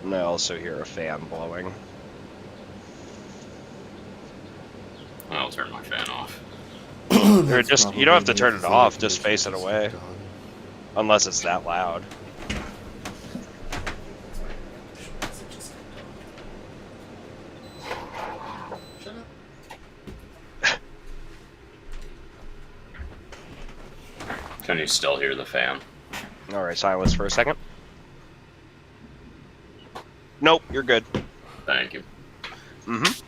And I also hear a fan blowing. I'll turn my fan off. Or just, you don't have to turn it off, just face it away. Unless it's that loud. Shut up. Can you still hear the fan? Alright, silence for a second. Nope, you're good. Thank you. Mm-hmm.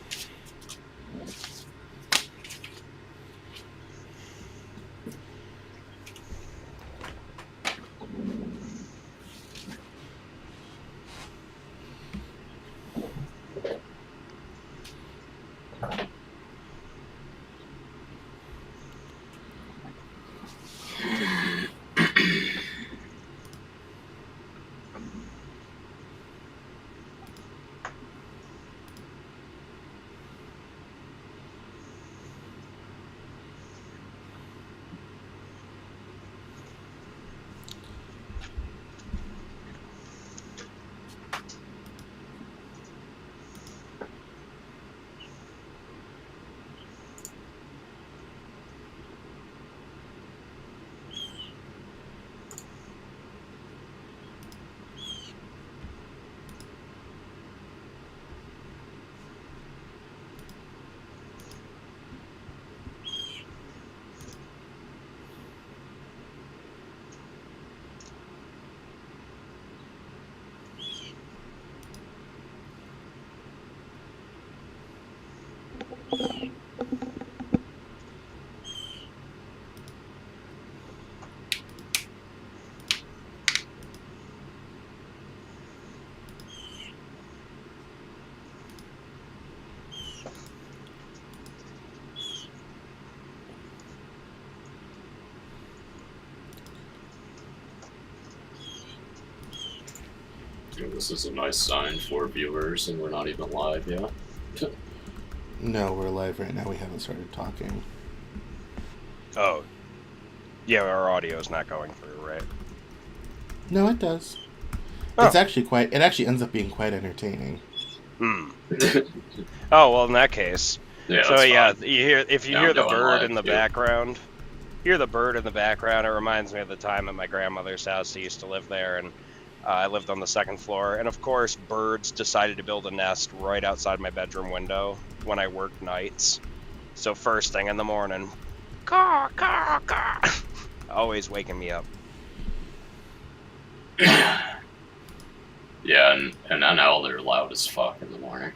This is a nice sign for viewers, and we're not even live yet. No, we're live right now. We haven't started talking. Oh. Yeah, our audio's not going through, right? No, it does. Oh. It's actually quite. It actually ends up being quite entertaining. Hmm. Oh, well, in that case. Yeah, So yeah, fine. you hear if you Yeah, hear I'm the going bird live, in the too. background. Hear the bird in the background. It reminds me of the time at my grandmother's house. I used to live there, and I lived on the second floor. And of course, birds decided to build a nest right outside my bedroom window when I worked nights. So first thing in the morning, caw, caw, caw, always waking me up. Yeah, and NL, they're loud as fuck in the morning.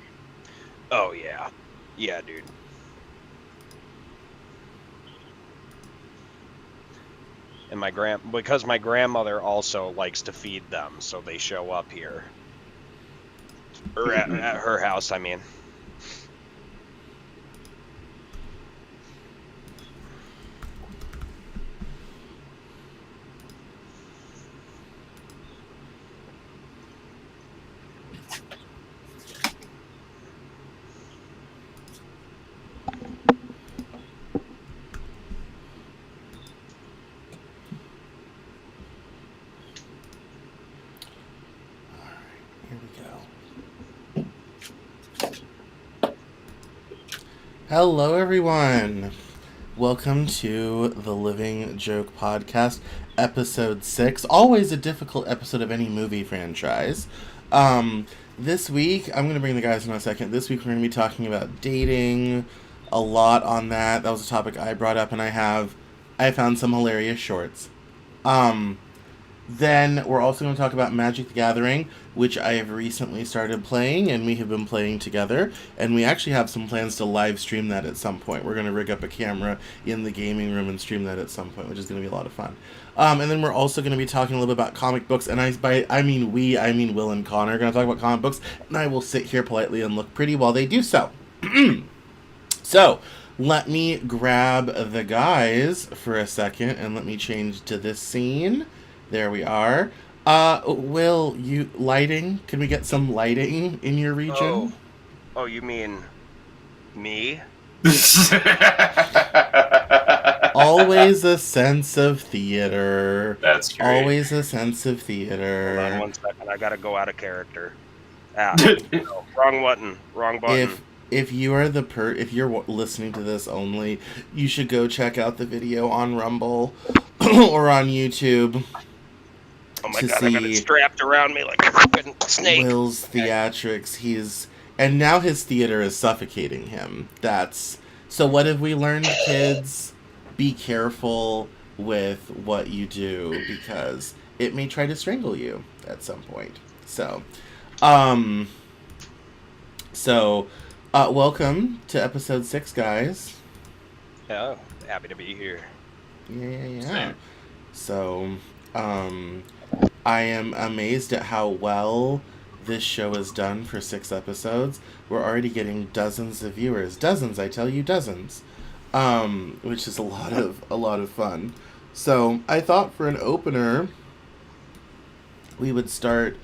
Oh yeah, yeah, dude. And because my grandmother also likes to feed them, so they show up here. Or at her house, I mean. Here we go. Hello, everyone. Welcome to the Living Joke Podcast, episode 6. Always a difficult episode of any movie franchise. This week, I'm going to bring the guys in a second. This week, we're going to be talking about dating, a lot on that. That was a topic I brought up, and I found some hilarious shorts. Then we're also going to talk about Magic the Gathering, which I have recently started playing, and we have been playing together. And we actually have some plans to live stream that at some point. We're going to rig up a camera in the gaming room and stream that at some point, which is going to be a lot of fun. And then we're also going to be talking a little bit about comic books. And I mean Will and Connor are going to talk about comic books. And I will sit here politely and look pretty while they do so. So, let me grab the guys for a second, and let me change to this scene. There we are. Will, lighting? Can we get some lighting in your region? Oh, you mean me? Always a sense of theater. That's great. Always a sense of theater. Hold on 1 second. I gotta go out of character. Ah, no, wrong button. Wrong button. If you are if you're listening to this only, you should go check out the video on Rumble or on YouTube Oh my to god, I got it see strapped around me like a fucking snake. Will's theatrics. And now his theater is suffocating him. So what have we learned, kids? Be careful with what you do because it may try to strangle you at some point. So, welcome to episode 6, guys. Yeah, happy to be here. Yeah. Same. So, I am amazed at how well this show is done for 6 episodes. We're already getting dozens of viewers. Dozens, I tell you, dozens. Which is a lot of fun. So, I thought for an opener, we would start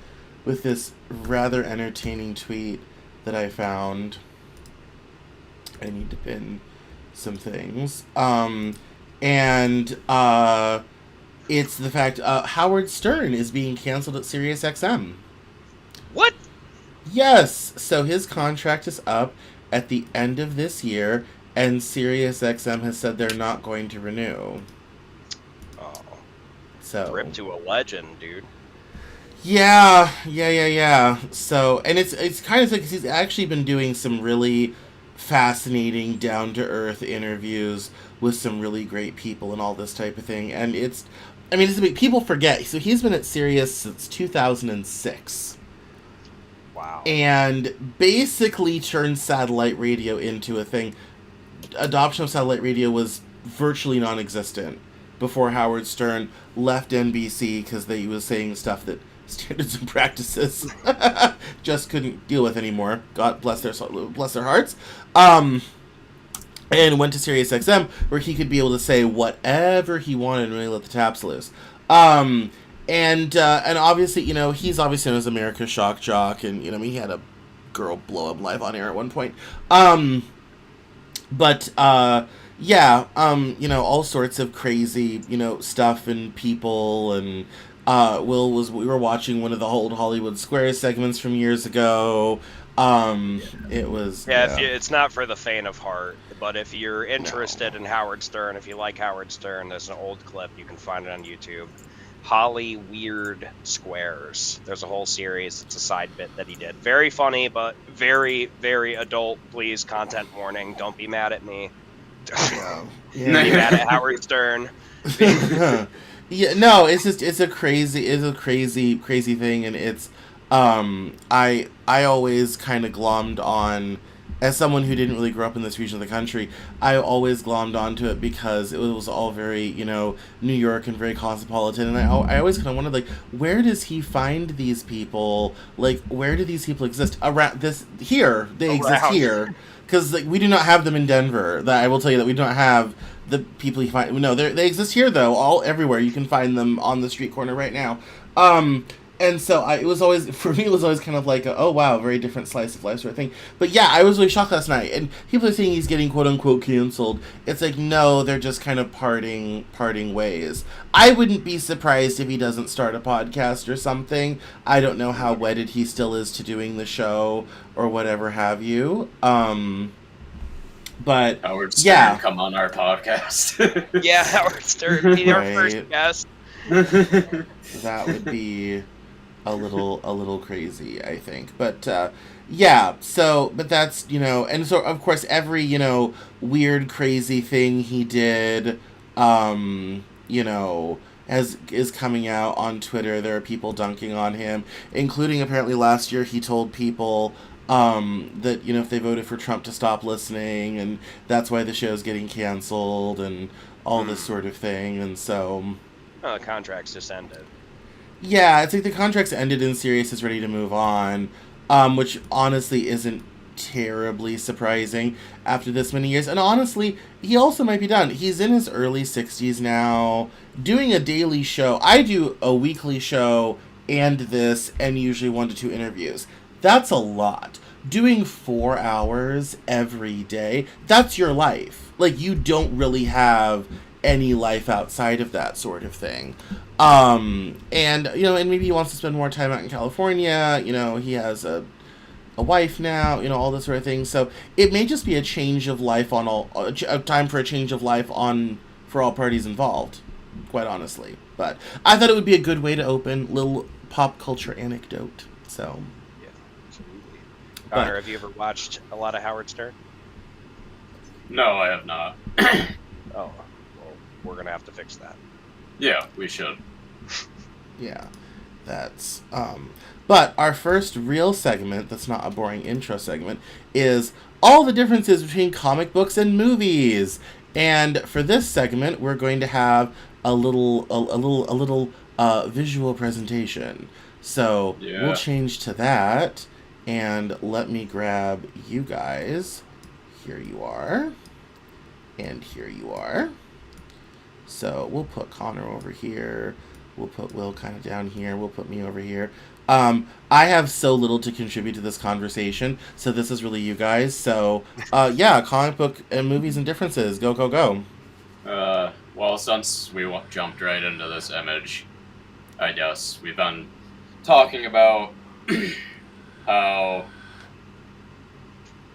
with this rather entertaining tweet that I found. I need to pin some things. It's the fact Howard Stern is being canceled at SiriusXM. What? Yes! So his contract is up at the end of this year, and SiriusXM has said they're not going to renew. Oh, So rip to a legend, dude. Yeah. So, and it's kind of like he's actually been doing some really fascinating, down-to-earth interviews with some really great people and all this type of thing. And it's people forget. So he's been at Sirius since 2006. Wow. And basically turned satellite radio into a thing. Adoption of satellite radio was virtually non-existent before Howard Stern left NBC because he was saying stuff that standards and practices just couldn't deal with anymore. God bless their hearts. And went to SiriusXM where he could be able to say whatever he wanted and really let the taps loose. And obviously, he's obviously known as America's shock jock, and he had a girl blow up live on air at one point. All sorts of crazy, stuff and people, and we were watching one of the old Hollywood Squares segments from years ago. It was it's not for the faint of heart, but if you're interested in Howard Stern, if you like Howard Stern, there's an old clip, you can find it on YouTube. Holly Weird Squares. There's a whole series. It's a side bit that he did. Very funny, but very, very adult. Please, content warning. Don't be mad at me. Be mad at Howard Stern. Yeah, no, it's a crazy thing, and it's I always kind of glommed on, as someone who didn't really grow up in this region of the country, I always glommed onto it because it was all very, New York and very cosmopolitan, and I always kind of wondered, like, where does he find these people? Like, where do these people exist? Around this, here, they exist here. Because, like, we do not have them in Denver. That I will tell you that we don't have the people you find. No, they exist here, though, everywhere. You can find them on the street corner right now. And so it was always kind of like, oh wow, very different slice of life sort of thing. But yeah, I was really shocked last night. And people are saying he's getting quote unquote canceled. It's like, no, they're just kind of parting ways. I wouldn't be surprised if he doesn't start a podcast or something. I don't know how wedded he still is to doing the show or whatever have you. But Howard Stern, come on our podcast. Yeah, Howard Stern, be our first guest. That would be a little crazy, I think. But but that's, and so of course every, weird crazy thing he did, is coming out on Twitter. There are people dunking on him, including apparently last year he told people that, if they voted for Trump to stop listening, and that's why the show's getting canceled and all this sort of thing. And so the contract's just ended. Yeah, it's like the contract's ended and Sirius is ready to move on, which honestly isn't terribly surprising after this many years. And honestly, he also might be done. He's in his early 60s now, doing a daily show. I do a weekly show and this, and usually 1 to 2 interviews. That's a lot. Doing 4 hours every day, that's your life. Like, you don't really have any life outside of that sort of thing. And maybe he wants to spend more time out in California. He has a a wife now, all this sort of thing. So it may just be a change of life on a time for a change of life on for all parties involved, quite honestly. But I thought it would be a good way to open little pop culture anecdote. So, Yeah, absolutely. Connor, have you ever watched a lot of Howard Stern? No, I have not. Oh, well, we're gonna have to fix that. Yeah, we should. yeah, that's But our first real segment, that's not a boring intro segment, is all the differences between comic books and movies. And for this segment, we're going to have a little visual presentation. So Yeah. we'll change to that, and let me grab you guys. Here you are, and here you are. So we'll put Connor over here. We'll put Will kind of down here. We'll put me over here. I have so little to contribute to this conversation, so this is really you guys. So, yeah, comic book and movies and differences. Go, go, go. Well, since we jumped right into this image, I guess we've been talking about how,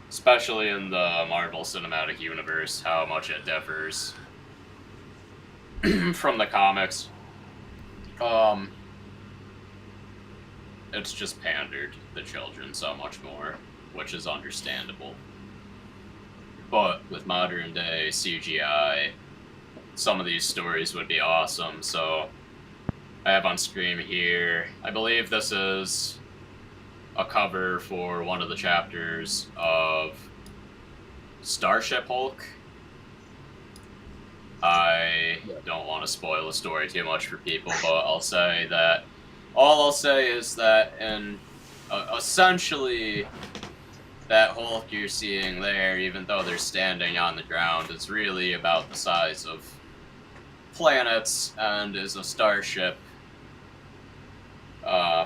especially in the Marvel Cinematic Universe, how much it differs from the comics. It's just pandered to children so much more, which is understandable. But with modern day CGI, some of these stories would be awesome. So I have on screen here, I believe this is a cover for one of the chapters of Starship Hulk. I don't want to spoil the story too much for people, but I'll say is that in essentially that Hulk you're seeing there, even though they're standing on the ground, is really about the size of planets and is a starship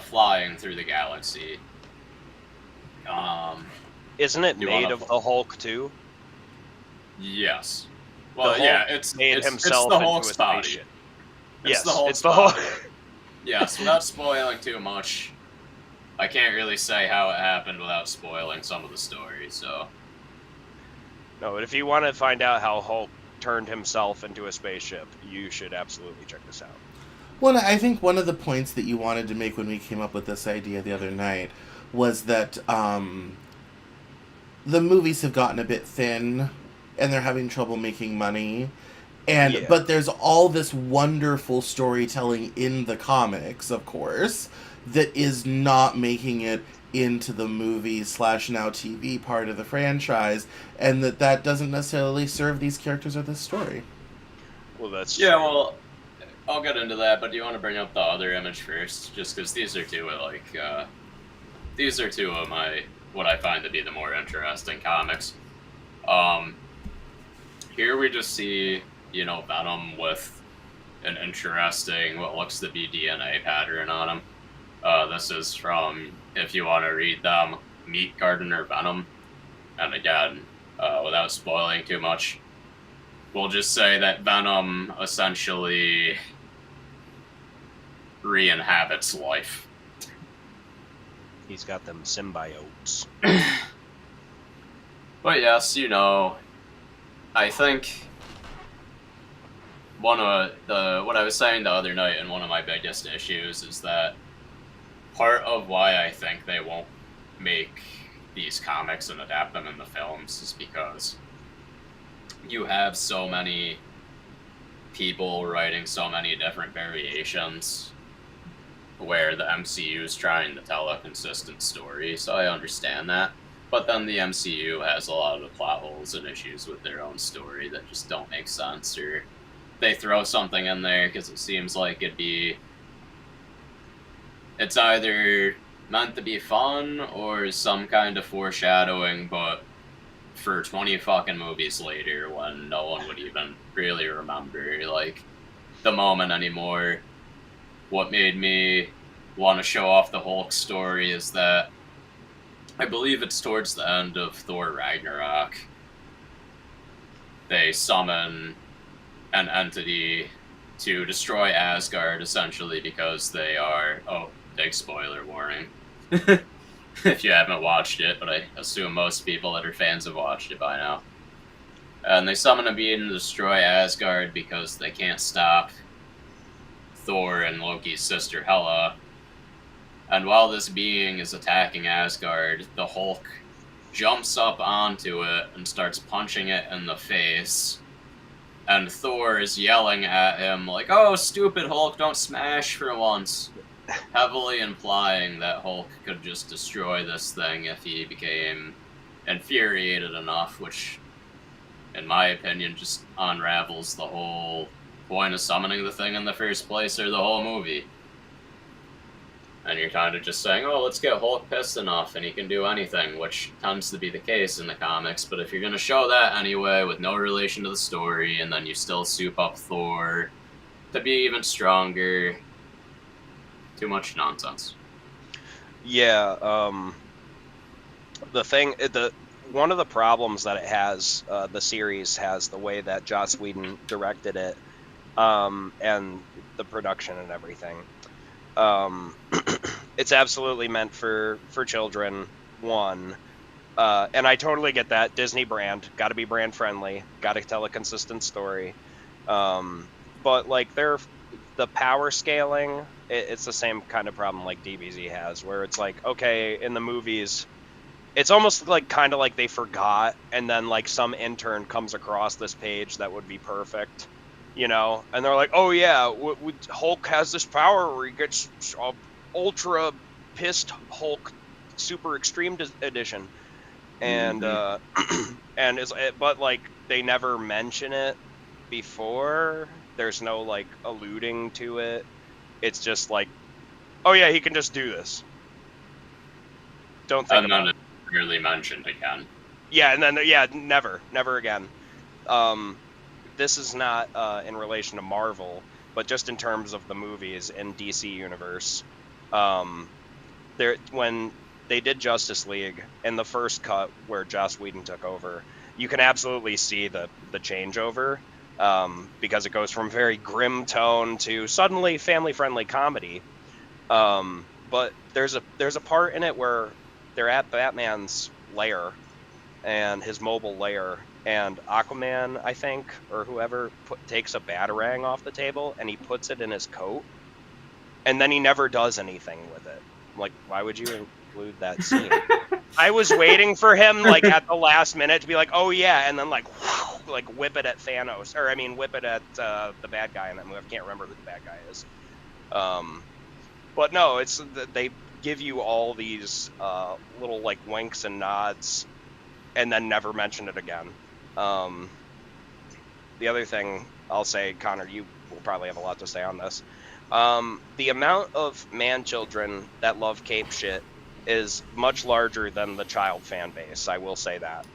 flying through the galaxy. Isn't it You made wanna- of the Hulk too? Yes. Well, The yeah, Hulk it's made it's himself the into Hulk's a body. spaceship. It's Yes, the Hulk's it's the Hulk. body. Yes, without spoiling too much, I can't really say how it happened without spoiling some of the story. So No, but if you want to find out how Hulk turned himself into a spaceship, you should absolutely check this out. Well, I think one of the points that you wanted to make when we came up with this idea the other night was that the movies have gotten a bit thin and they're having trouble making money. Yeah. But there's all this wonderful storytelling in the comics, of course, that is not making it into the movie / now TV part of the franchise, and that doesn't necessarily serve these characters or this story. Well, that's yeah, true. well, I'll get into that. But do you want to bring up the other image first? Just because these are two of my what I find to be the more interesting comics. Here we just see, Venom with an interesting, what looks to be DNA pattern on him. This is from, if you want to read them, Meat Gardener Venom. And again, without spoiling too much, we'll just say that Venom essentially re-inhabits life. He's got them symbiotes. But yes, I think what I was saying the other night, and one of my biggest issues is that part of why I think they won't make these comics and adapt them in the films is because you have so many people writing so many different variations where the MCU is trying to tell a consistent story, so I understand that. But then the MCU has a lot of the plot holes and issues with their own story that just don't make sense, or they throw something in there because it seems like it's either meant to be fun or some kind of foreshadowing, but for 20 fucking movies later when no one would even really remember, the moment anymore. What made me want to show off the Hulk story is that I believe it's towards the end of Thor Ragnarok. They summon an entity to destroy Asgard, essentially, because they are... Oh, big spoiler warning. if you haven't watched it, but I assume most people that are fans have watched it by now. And they summon a being to destroy Asgard because they can't stop Thor and Loki's sister Hela. And while this being is attacking Asgard, the Hulk jumps up onto it and starts punching it in the face. And Thor is yelling at him like, "Oh, stupid Hulk, don't smash for once." Heavily implying that Hulk could just destroy this thing if he became infuriated enough, which, in my opinion, just unravels the whole point of summoning the thing in the first place, or the whole movie. And you're kind of just saying, oh, let's get Hulk pissed enough and he can do anything, which tends to be the case in the comics. But if you're going to show that anyway with no relation to the story, and then you still soup up Thor to be even stronger, too much nonsense. Yeah, one of the problems that it has, the series has, the way that Joss Whedon directed it, and the production and everything. It's absolutely meant for children, one. And I totally get that. Disney brand, gotta be brand friendly, gotta tell a consistent story. But like the power scaling, it's the same kind of problem like DBZ has, where it's like, okay, in the movies, it's almost like kind of like they forgot, and then like some intern comes across this page that would be perfect, you know, and they're like, oh yeah, Hulk has this power where he gets ultra pissed Hulk super extreme edition, and and but like they never mention it before. There's no like alluding to it. It's just like, oh yeah, he can just do this. Don't think about it. Really mentioned again. Yeah, and then never again. This is not in relation to Marvel, but just in terms of the movies in DC Universe. When they did Justice League in the first cut where Joss Whedon took over, you can absolutely see the changeover, because it goes from very grim tone to suddenly family-friendly comedy. But there's a part in it where they're at Batman's lair, and his mobile lair, and Aquaman, I think, or whoever, takes a Batarang off the table, and he puts it in his coat, and then he never does anything with it. I'm like, why would you include that scene? I was waiting for him, like, at the last minute to be like, oh yeah, and then, like, whoosh, like whip it at Thanos, or, I mean, whip it at the bad guy in that movie. I can't remember who the bad guy is. But no, they give you all these little like winks and nods, and then never mention it again. The other thing I'll say, Connor, you will probably have a lot to say on this. The amount of man-children that love cape shit is much larger than the child fan base. I will say that.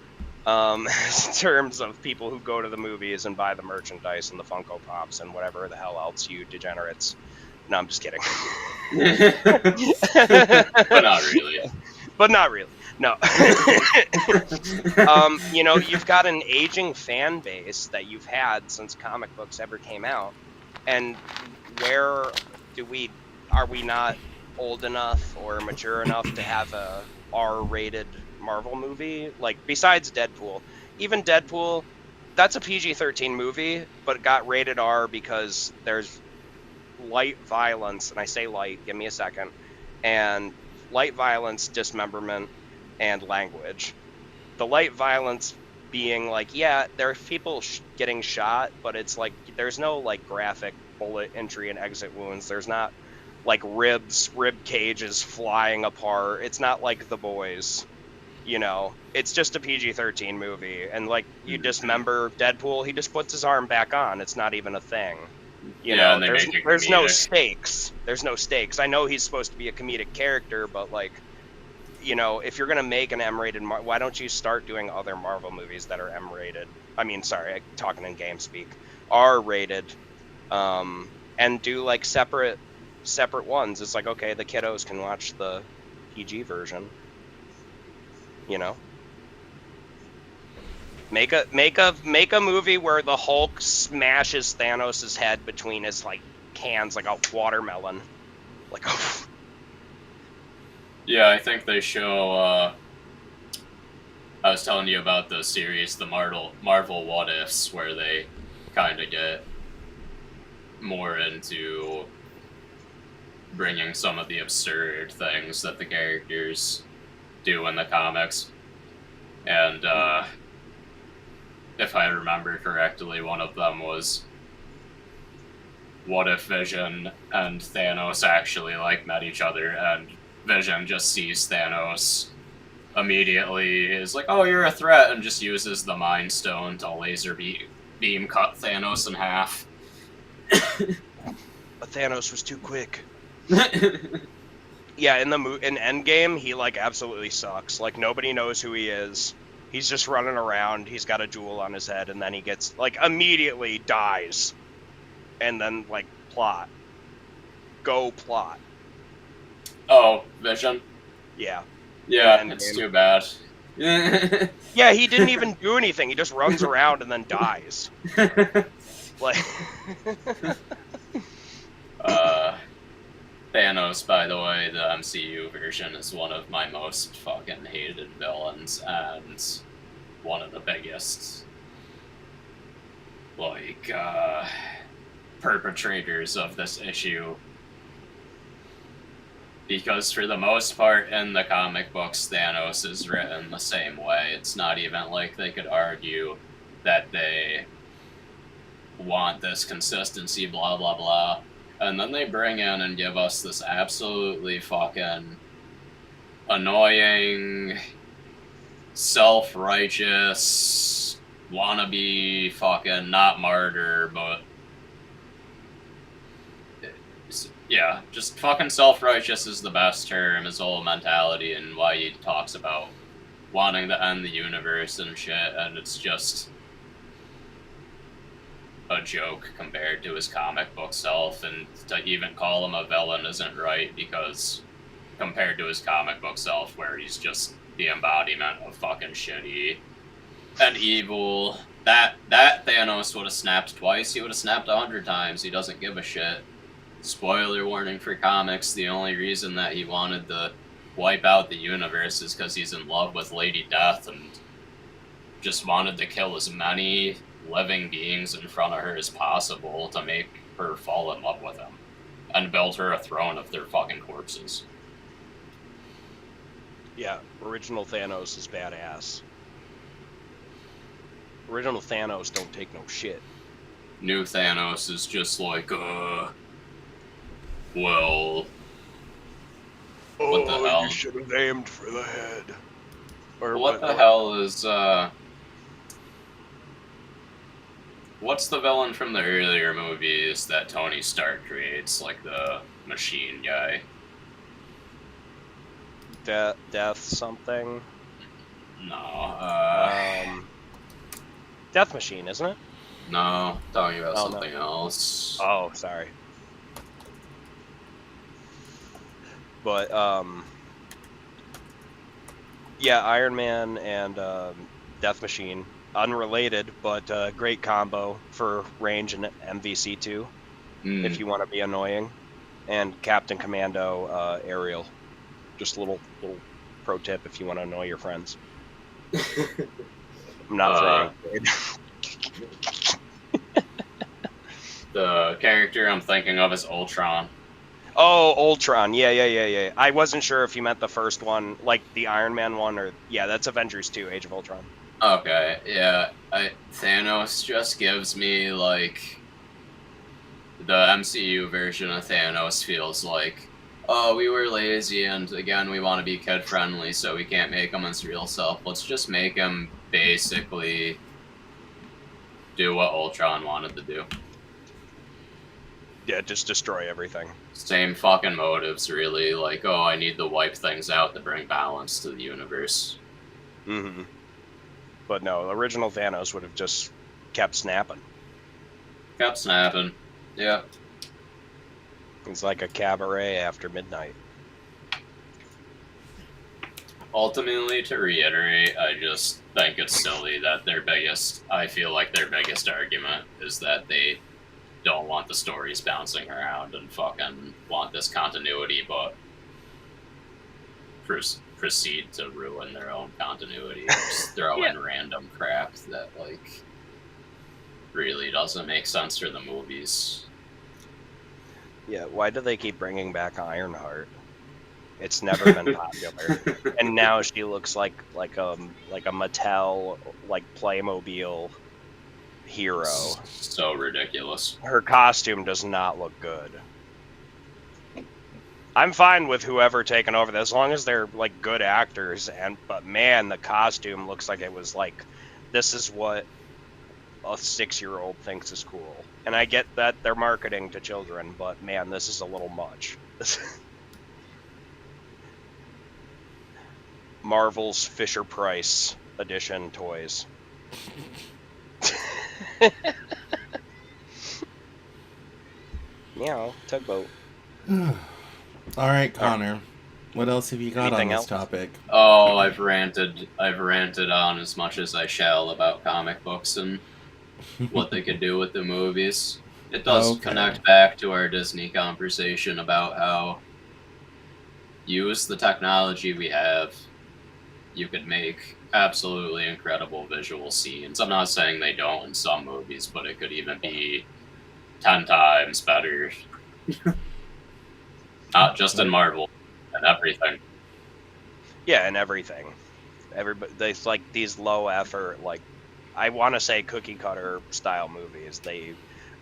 In terms of people who go to the movies and buy the merchandise and the Funko Pops and whatever the hell else, you degenerates. No, I'm just kidding. But not really. But not really. No. You know, you've got an aging fan base that you've had since comic books ever came out. And where are we not old enough or mature enough to have a R-rated Marvel movie? Like, besides Deadpool. Even Deadpool, that's a PG-13 movie, but it got rated R because there's light violence, and I say light, give me a second, and light violence, dismemberment, and language. The light violence being like, yeah, there are people getting shot, but it's like, there's no like graphic bullet entry and exit wounds. There's not like rib cages flying apart. It's not like The Boys, you know. It's just a PG-13 movie, and like, you dismember Deadpool, he just puts his arm back on. It's not even a thing. You know, there's no stakes. There's no stakes. I know he's supposed to be a comedic character, but like, you know, if you're gonna make an M-rated, why don't you start doing other Marvel movies that are M-rated? I mean, sorry, talking in game speak, R-rated, and do like separate ones. It's like, okay, the kiddos can watch the PG version. You know. Make a movie where the Hulk smashes Thanos' head between his like hands like a watermelon. Like, Yeah, I think they show. I was telling you about the series, the Marvel What Ifs, where they kind of get more into bringing some of the absurd things that the characters do in the comics. And if I remember correctly, one of them was, what if Vision and Thanos actually met each other, and Vision just sees Thanos immediately, is like, oh, you're a threat, and just uses the Mind Stone to laser beam cut Thanos in half. But Thanos was too quick. Yeah, in Endgame, he absolutely sucks. Nobody knows who he is. He's just running around. He's got a jewel on his head, and then he gets immediately dies. And then plot. Go plot. Oh, Vision. Yeah. Yeah, it's too bad. Yeah, he didn't even do anything. He just runs around and then dies. Thanos, by the way, the MCU version, is one of my most fucking hated villains, and one of the biggest, perpetrators of this issue. Because for the most part in the comic books, Thanos is written the same way. It's not even like they could argue that they want this consistency, blah, blah, blah. And then they bring in and give us this absolutely fucking annoying, self-righteous, wannabe fucking, not martyr, but yeah, just fucking self-righteous is the best term, his whole mentality, and why he talks about wanting to end the universe and shit, and it's just a joke compared to his comic book self, and to even call him a villain isn't right, because compared to his comic book self, where he's just the embodiment of fucking shitty and evil, that Thanos would have snapped twice, he would have snapped 100 times, he doesn't give a shit. Spoiler warning for comics, the only reason that he wanted to wipe out the universe is because he's in love with Lady Death and just wanted to kill as many living beings in front of her as possible to make her fall in love with him and build her a throne of their fucking corpses. Yeah, original Thanos is badass. Original Thanos don't take no shit. New Thanos is just like, well, what the hell? You should have aimed for the head. Or what the hell is, what's the villain from the earlier movies that Tony Stark creates, like the machine guy? Death something? No, Death Machine, isn't it? No, talking about something else. Oh, sorry. But, yeah, Iron Man and Death Machine, unrelated, but great combo for range and MVC2, if you want to be annoying. And Captain Commando, Ariel. Just a little pro tip if you want to annoy your friends. I'm not throwing. The character I'm thinking of is Ultron. Oh, Ultron. Yeah. I wasn't sure if you meant the first one, like the Iron Man one, or... Yeah, that's Avengers 2, Age of Ultron. Okay, yeah. Thanos just gives me, like... The MCU version of Thanos feels like, oh, we were lazy, and again, we want to be kid-friendly, so we can't make him his real self. Let's just make him basically do what Ultron wanted to do. Yeah, just destroy everything. Same fucking motives, really. Like, oh, I need to wipe things out to bring balance to the universe. Mm-hmm. But no, original Thanos would have just kept snapping. Kept snapping. Yeah. It's like a cabaret after midnight. Ultimately, to reiterate, I just think it's silly that I feel like their biggest argument is that they don't want the stories bouncing around and fucking want this continuity, but proceed to ruin their own continuity, just throw in random crap that like really doesn't make sense for the movies. Yeah, why do they keep bringing back Ironheart? It's never been popular, and now she looks like a Mattel like Playmobil hero. So ridiculous. Her costume does not look good. I'm fine with whoever taking over this, as long as they're like good actors. But man, the costume looks like it was like, this is what a 6-year-old thinks is cool. And I get that they're marketing to children, but man, this is a little much. Marvel's Fisher-Price edition toys. Meow, tugboat. All right, Connor. What else have you got Anything on this else? topic? Oh, I've ranted on as much as I shall about comic books and what they could do with the movies. It does connect back to our Disney conversation about how use the technology we have, you could make absolutely incredible visual scenes. I'm not saying they don't in some movies, but it could even be 10 times better. Not just in Marvel, and everything. Yeah, and everything. Everybody, it's like these low effort, like, I want to say cookie cutter style movies. They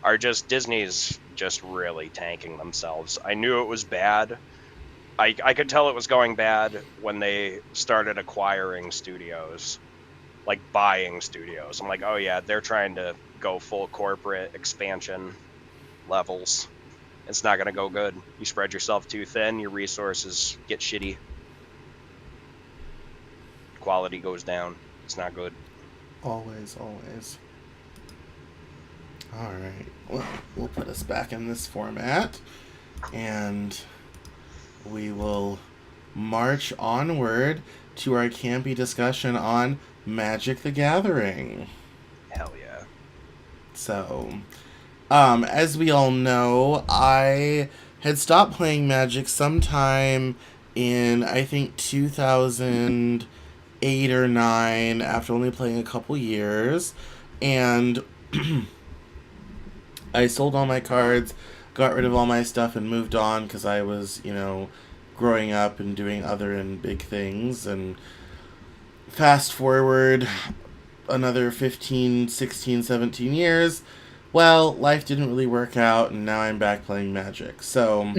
are just, Disney's just really tanking themselves. I knew it was bad. I could tell it was going bad when they started acquiring studios, like buying studios. I'm like, oh yeah, they're trying to go full corporate expansion levels. It's not going to go good. You spread yourself too thin, your resources get shitty. Quality goes down. It's not good. Always. All right. Well, we'll put us back in this format, and we will march onward to our campy discussion on Magic the Gathering. Hell yeah. So, as we all know, I had stopped playing Magic sometime in, I think, 2008 or 9, after only playing a couple years, and I sold all my cards, got rid of all my stuff, and moved on, because I was, growing up and doing other and big things, and fast forward another 15, 16, 17 years, well, life didn't really work out, and now I'm back playing Magic. So,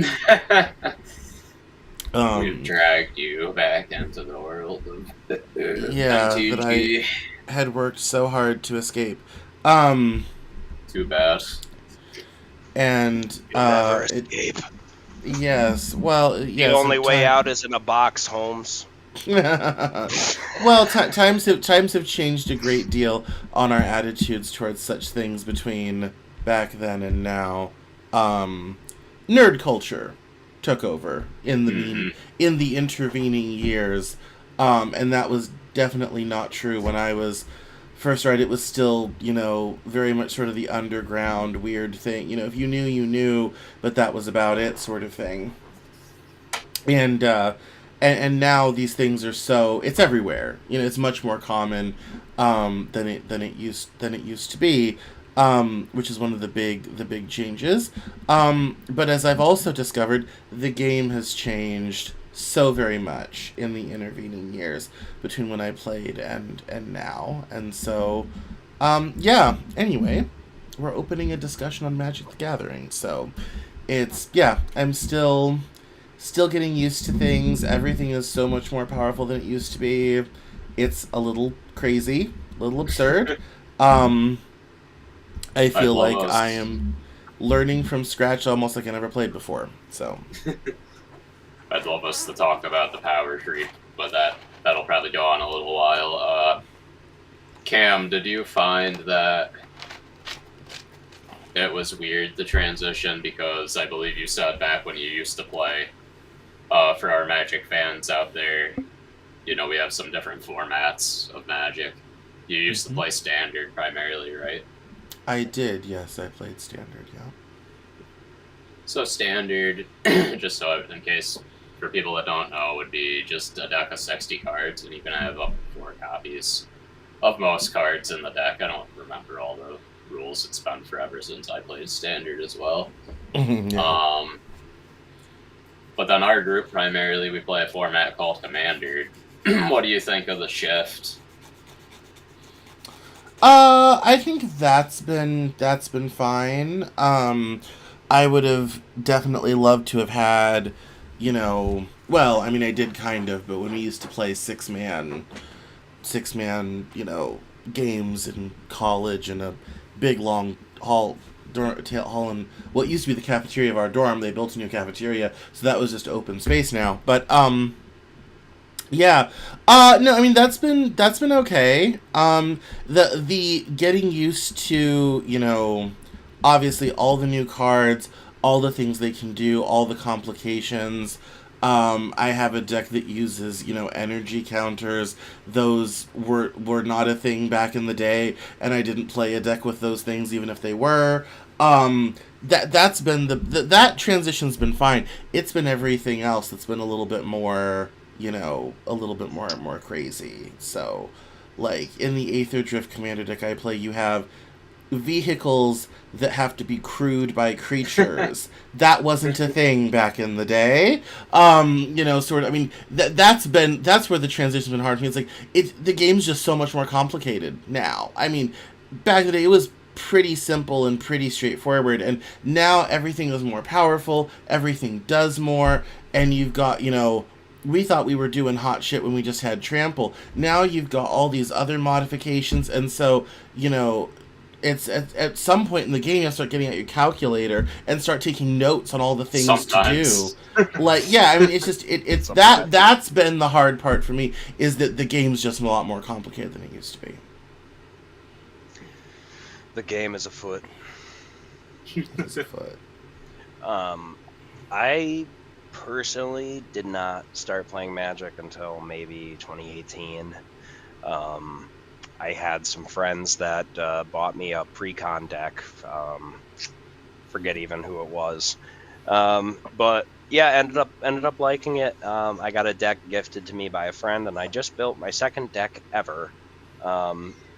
we've dragged you back into the world of MTG. That I had worked so hard to escape. Too bad. And never escape. Yes, well, yes. The only way out is in a box, Holmes. Well, times have changed a great deal on our attitudes towards such things between back then and now. Nerd culture took over in the intervening years, and that was definitely not true when I was first started. It was still, very much sort of the underground weird thing. If you knew, you knew, but that was about it, sort of thing. And now these things are it's everywhere. It's much more common than it used to be, which is one of the big changes. But as I've also discovered, the game has changed so very much in the intervening years between when I played and now. And so, anyway, we're opening a discussion on Magic the Gathering. So I'm still getting used to things. Everything is so much more powerful than it used to be. It's a little crazy, a little absurd. I feel like I am learning from scratch, almost like I never played before. So I'd love us to talk about the power tree, but that'll probably go on a little while. Cam, did you find that it was weird, the transition? Because I believe you said back when you used to play, for our Magic fans out there, we have some different formats of Magic. You used to play Standard primarily, right? I did, yes. I played Standard, yeah. So Standard, just so in case for people that don't know, would be just a deck of 60 cards, and you can have up to 4 copies of most cards in the deck. I don't remember all the rules. It's been forever since I played Standard as well. Yeah. But then our group, primarily, we play a format called Commander. What do you think of the shift? I think that's been fine. I would have definitely loved to have had, well, I mean, I did kind of, but when we used to play six man, games in college in a big long hall in what used to be the cafeteria of our dorm. They built a new cafeteria, so that was just open space now. But yeah. No, I mean that's been okay. The getting used to, obviously all the new cards, all the things they can do, all the complications. I have a deck that uses, energy counters. Those were not a thing back in the day, and I didn't play a deck with those things even if they were. That's been that transition's been fine. It's been everything else that's been a little bit more, a little bit more crazy. So, like in the Aether Drift Commander deck I play, you have vehicles that have to be crewed by creatures. That wasn't a thing back in the day. Sort of. I mean, that's where the transition's been hard for me. It's like the game's just so much more complicated now. I mean, back in the day it was pretty simple and pretty straightforward, and now everything is more powerful. Everything does more, and you've got, we thought we were doing hot shit when we just had trample. Now you've got all these other modifications, and so, it's at some point in the game you have to start getting out your calculator and start taking notes on all the things Sometimes. to do. Like, yeah, I mean, it's just it's that's been the hard part for me, is that the game's just a lot more complicated than it used to be. The game is afoot. It's a foot. I personally did not start playing Magic until maybe 2018. I had some friends that bought me a pre-con deck. Forget even who it was, but yeah, ended up liking it. I got a deck gifted to me by a friend, and I just built my second deck ever.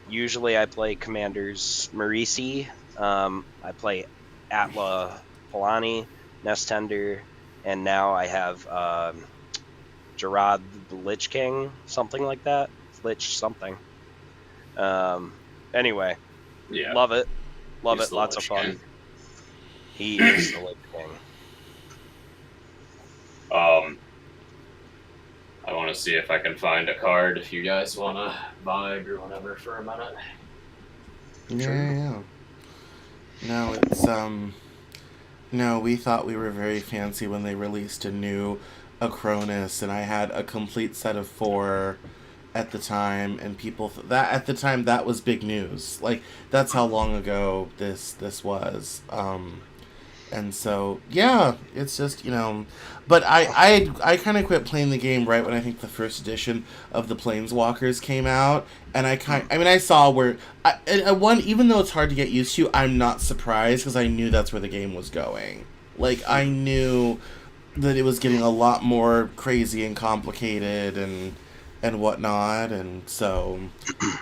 Usually I play Commanders Marisi. I play Atla Polani, Nest Tender, and now I have Gerard the Lich King, something like that. Lich something. Anyway, Yeah. love it. Love He's it. the Lots of Lich fun. King. He is the Lich King. I want to see if I can find a card if you guys want to vibe or whatever for a minute. Yeah. No, it's no, we thought we were very fancy when they released a new Acronis, and I had a complete set of 4 at the time, and people that at the time that was big news. Like, that's how long ago this was. And so, yeah, it's just, but I kind of quit playing the game right when I think the first edition of the Planeswalkers came out, and I saw where, even though it's hard to get used to, I'm not surprised, because I knew that's where the game was going. Like, I knew that it was getting a lot more crazy and complicated and whatnot, and so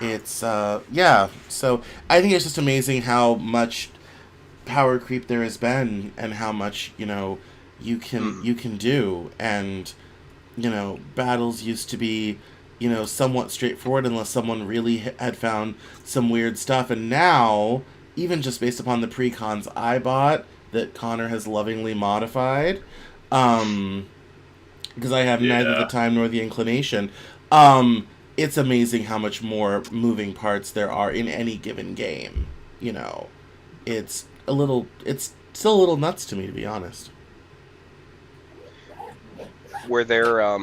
it's, yeah, so I think it's just amazing how much power creep there has been, and how much you can do, and battles used to be somewhat straightforward unless someone really had found some weird stuff, and now, even just based upon the pre-cons I bought that Connor has lovingly modified, because I have neither the time nor the inclination, it's amazing how much more moving parts there are in any given game. It's still a little nuts to me, to be honest. Were there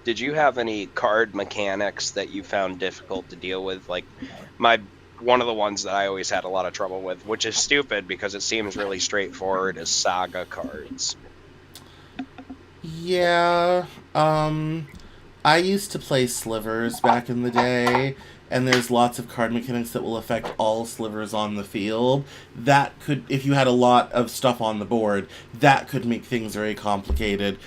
did you have any card mechanics that you found difficult to deal with? Like, one of the ones that I always had a lot of trouble with, which is stupid because it seems really straightforward, is Saga cards. Yeah, I used to play Slivers back in the day, and there's lots of card mechanics that will affect all slivers on the field. That could, if you had a lot of stuff on the board, that could make things very complicated.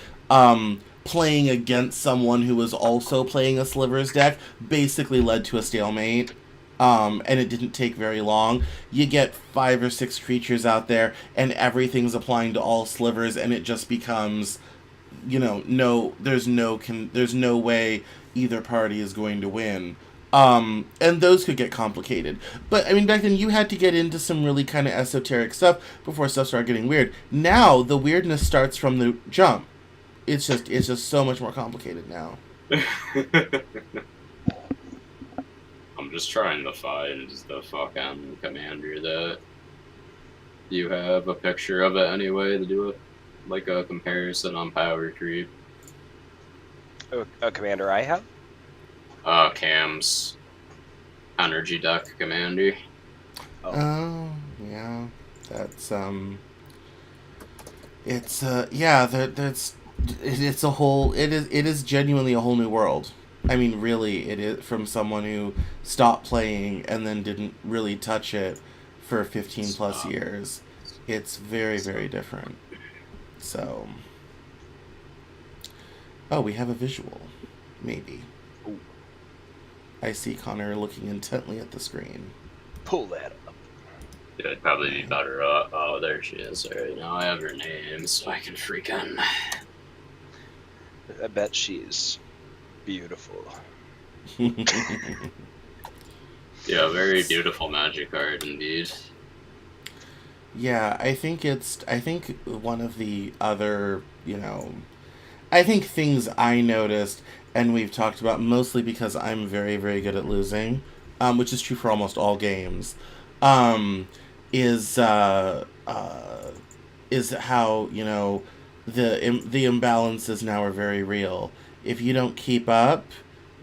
playing against someone who was also playing a Slivers deck basically led to a stalemate. And it didn't take very long. You get 5 or 6 creatures out there, and everything's applying to all Slivers, and it just becomes, there's no way either party is going to win. And those could get complicated. But, I mean, back then you had to get into some really kind of esoteric stuff before stuff started getting weird. Now, the weirdness starts from the jump. It's just so much more complicated now. I'm just trying to find the fucking commander that you have a picture of it anyway to do a comparison on power creep. A commander I have? Cam's energy deck commander. Oh, yeah. That's it's it's a whole it is genuinely a whole new world. I mean, really, it is, from someone who stopped playing and then didn't really touch it for 15 plus years. It's very, very different. So, we have a visual, maybe. Ooh. I see Connor looking intently at the screen. Pull that up. Yeah, it'd probably be better. Oh, there she is. Alright, now I have her name, so I can freaking. I bet she's beautiful. Yeah, very beautiful magic card indeed. Yeah, I think one of the other, I think things I noticed, and we've talked about mostly because I'm very, very good at losing, which is true for almost all games, is how, the imbalances now are very real. If you don't keep up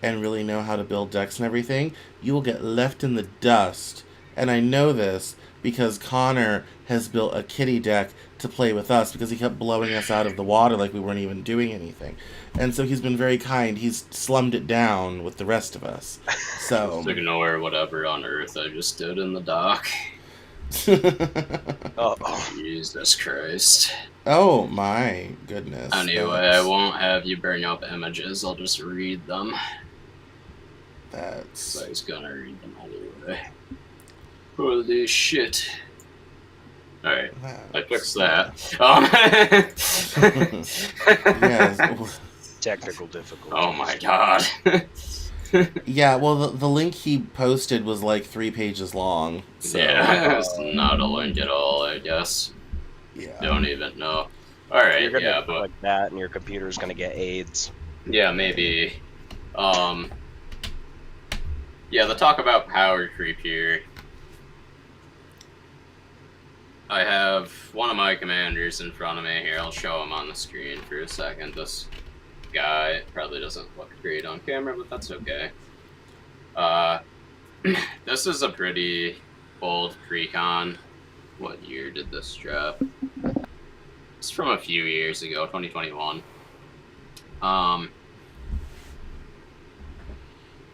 and really know how to build decks and everything, you will get left in the dust. And I know this because Connor has built a kitty deck to play with us because he kept blowing us out of the water like we weren't even doing anything. And so he's been very kind. He's slummed it down with the rest of us. So just ignore whatever on earth I just did in the dock. Oh, Jesus Christ. Oh my goodness. Anyway, I won't have you bring up images, I'll just read them. That's... I was gonna read them anyway. Holy shit. Alright, I fixed that. Yes. technical difficulties. Oh my god. Yeah, well, the link he posted was like 3 pages long. So. Yeah, it's not a link at all, I guess. Yeah. Don't even know. Alright, You're gonna yeah, but... like that, and your computer's gonna get AIDS. Yeah, maybe. Yeah, the talk about power creep here. I have one of my commanders in front of me here. I'll show him on the screen for a second. This guy probably doesn't look great on camera, but that's okay. This is a pretty old pre-con. What year did this drop? It's from a few years ago, 2021.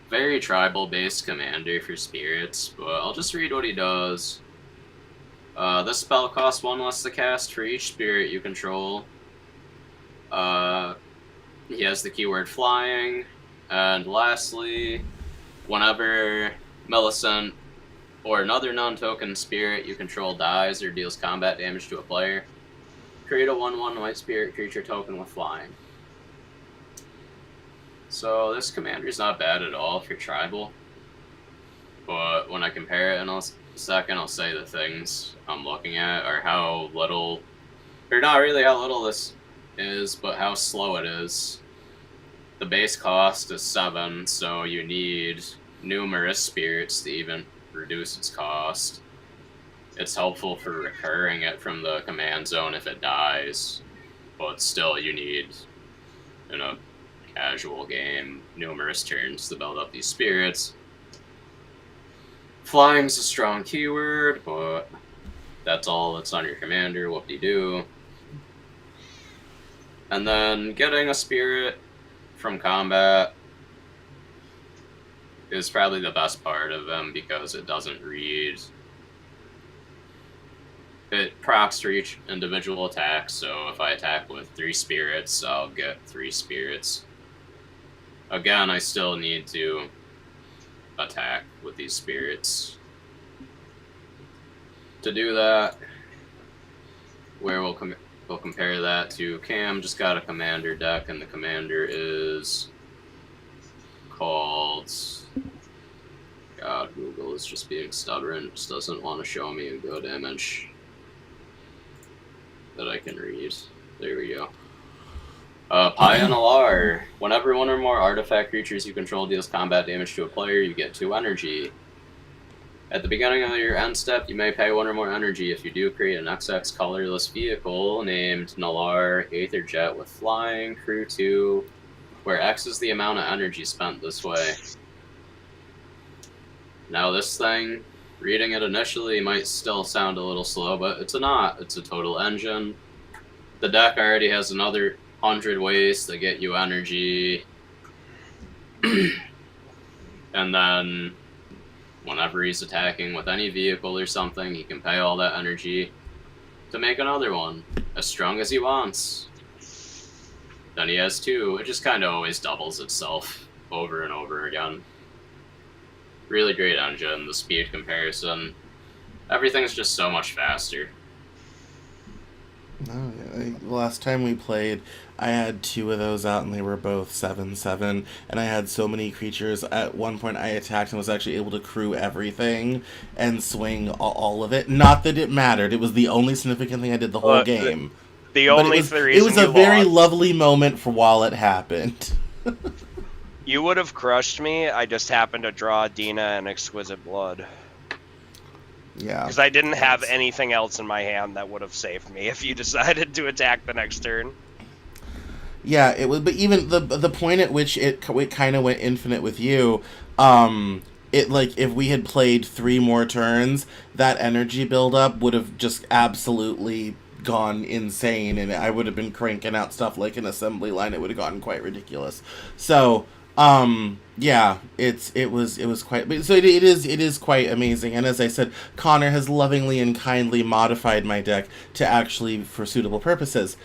Very tribal-based commander for spirits, but I'll just read what he does. This spell costs 1 less to cast for each spirit you control. He has the keyword flying. And lastly, whenever Millicent or another non-token spirit you control dies or deals combat damage to a player, create a 1/1 white spirit creature token with flying. So this commander's not bad at all for tribal. But when I compare it in a second, I'll say the things I'm looking at are how little, or not really how little this is, but how slow it is. The base cost is 7, so you need numerous spirits to even reduce its cost. It's helpful for recurring it from the command zone if it dies, but still you need, in a casual game, numerous turns to build up these spirits. Flying's a strong keyword, but that's all that's on your commander, whoop-de-doo. And then getting a spirit from combat is probably the best part of them because it doesn't read it procs for each individual attack, so if I attack with 3 spirits, I'll get 3 spirits. Again, I still need to attack with these spirits. To do that, where we'll compare that to Cam just got a commander deck, and the commander is called... God, Google is just being stubborn. Just doesn't want to show me a good image that I can read. There we go. Paya Nalar. Whenever one or more artifact creatures you control deals combat damage to a player, you get 2 energy. At the beginning of your end step, you may pay 1 or more energy. If you do, create an XX colorless vehicle named Nalar Aetherjet with flying, crew 2, where X is the amount of energy spent this way. Now this thing, reading it initially might still sound a little slow, but it's not. It's a total engine. The deck already has another 100 ways to get you energy. And then, whenever he's attacking with any vehicle or something, he can pay all that energy to make another one, as strong as he wants. Then he has 2. It just kind of always doubles itself over and over again. Really great engine, the speed comparison. Everything's just so much faster. No, yeah, the last time we played, I had 2 of those out, and they were both 7/7. And I had so many creatures. At one point, I attacked and was actually able to crew everything and swing all of it. Not that it mattered; it was the only significant thing I did the whole game. The only reason it was a very lovely moment for while it happened. You would have crushed me. I just happened to draw Dina and Exquisite Blood. Yeah. Because I didn't have anything else in my hand that would have saved me if you decided to attack the next turn. Yeah, it was. But even the point at which it kind of went infinite with you, it like if we had played 3 more turns, that energy buildup would have just absolutely gone insane, and I would have been cranking out stuff like an assembly line. It would have gotten quite ridiculous. So. Yeah, it was quite, so it is quite amazing. And as I said, Connor has lovingly and kindly modified my deck to actually for suitable purposes.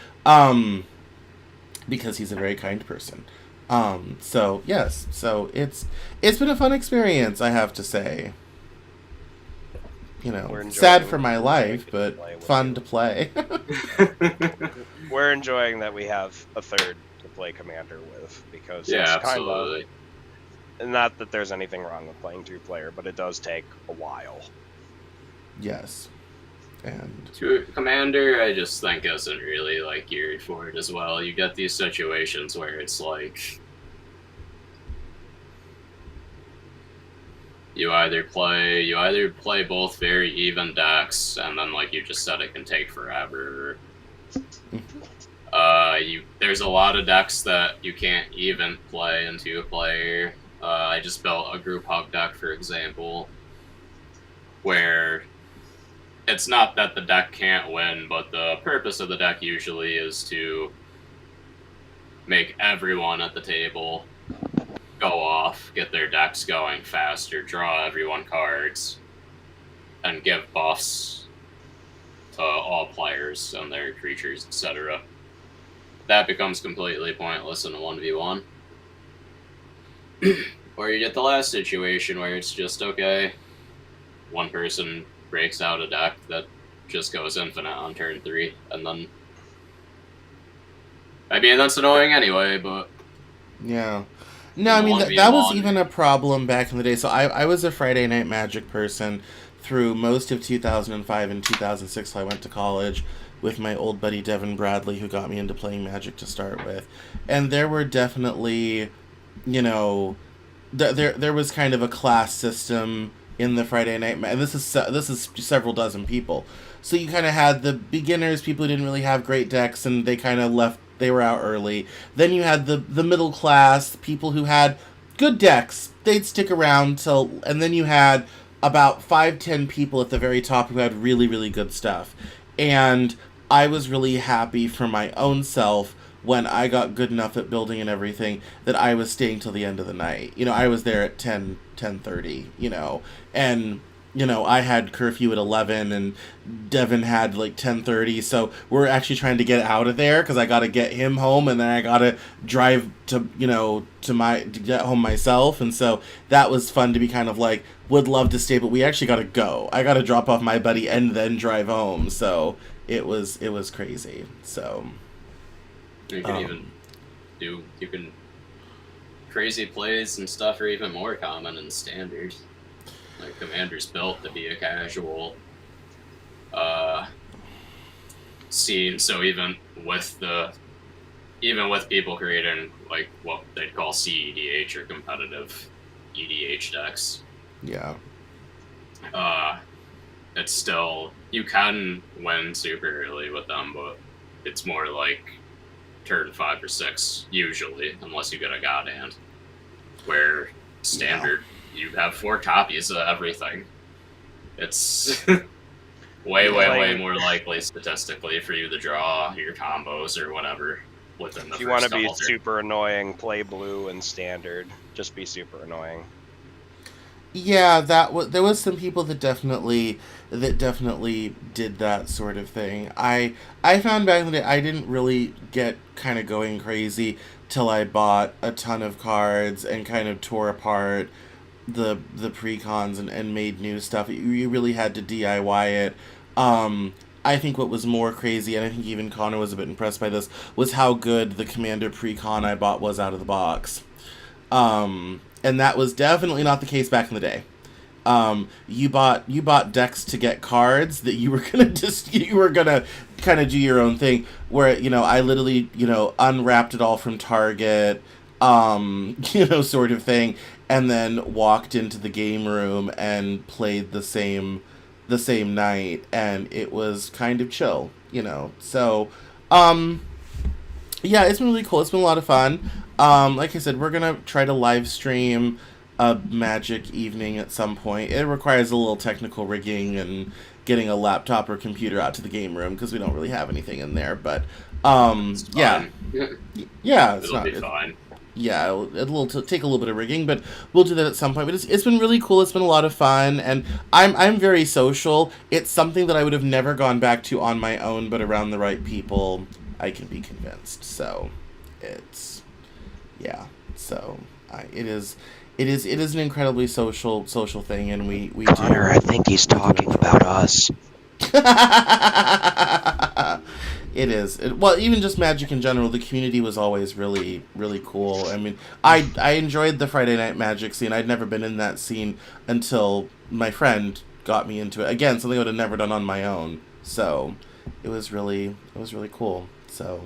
Because he's a very kind person. So yes, so it's been a fun experience, I have to say. You know, sad for my life, but fun to play. We're enjoying that we have a third to play Commander with, because yeah, it's absolutely. kind of, not that there's anything wrong with playing 2-player, but it does take a while. Yes. And Commander, I just think isn't really like geared for it as well. You get these situations where it's like you either play both very even decks, and then like you just said, it can take forever. There's a lot of decks that you can't even play in 2-player. I just built a group hug deck, for example, where it's not that the deck can't win, but the purpose of the deck usually is to make everyone at the table go off, get their decks going faster, draw everyone cards, and give buffs to all players and their creatures, etc. That becomes completely pointless in a 1v1. Or you get the last situation where it's just, okay, one person breaks out a deck that just goes infinite on turn 3, and then... I mean, that's annoying anyway, but... Yeah. No, I mean, that was even a problem back in the day. So I was a Friday Night Magic person through most of 2005 and 2006. So I went to college with my old buddy Devin Bradley, who got me into playing Magic to start with. And there were definitely, you know, there was kind of a class system in the Friday Night Magic. And this is several dozen people. So you kind of had the beginners, people who didn't really have great decks, and they kind of left. They were out early. Then you had the middle class, people who had good decks. They'd stick around till... And then you had about 5-10 people at the very top who had really, really good stuff. And I was really happy for my own self when I got good enough at building and everything that I was staying till the end of the night. You know, I was there at 10:30, you know. And I had curfew at 11 and Devin had like 10:30, so we're actually trying to get out of there because I got to get him home and then I got to drive to, to get home myself. And so that was fun to be kind of like, would love to stay, but we actually got to go. I got to drop off my buddy and then drive home. So it was crazy. So You can even you can crazy plays and stuff are even more common in standard. Like Commander's built to be a casual scene, so even with people creating like what they'd call CEDH or competitive EDH decks, yeah. It's still, you can win super early with them, but it's more like turn 5 or 6 usually, unless you get a God Hand, where standard you have 4 copies of everything. It's way more likely statistically for you to draw your combos or whatever within the If you first want to be couple super annoying, play blue and standard. Just be super annoying. Yeah, there was some people that definitely did that sort of thing. I found back in the day I didn't really get kind of going crazy till I bought a ton of cards and kind of tore apart the precons and made new stuff. You really had to DIY it. I think what was more crazy, and I think even Connor was a bit impressed by this, was how good the Commander precon I bought was out of the box. And that was definitely not the case back in the day. You bought decks to get cards that you were gonna kind of do your own thing. Where I literally unwrapped it all from Target, sort of thing, and then walked into the game room and played the same night, and it was kind of chill, So, yeah, it's been really cool. It's been a lot of fun. Like I said, we're gonna try to live stream a Magic evening at some point. It requires a little technical rigging and getting a laptop or computer out to the game room because we don't really have anything in there. But yeah, it's it'll be fine. Yeah, it'll take a little bit of rigging, but we'll do that at some point. But it's been really cool. It's been a lot of fun, and I'm very social. It's something that I would have never gone back to on my own, but around the right people, I can be convinced. So it's it is an incredibly social thing, and we Connor, do. I think he's talking about us. It is. Well, even just Magic in general, the community was always really, really cool. I mean, I enjoyed the Friday Night Magic scene. I'd never been in that scene until my friend got me into it. Again, something I would have never done on my own. So it was really cool. So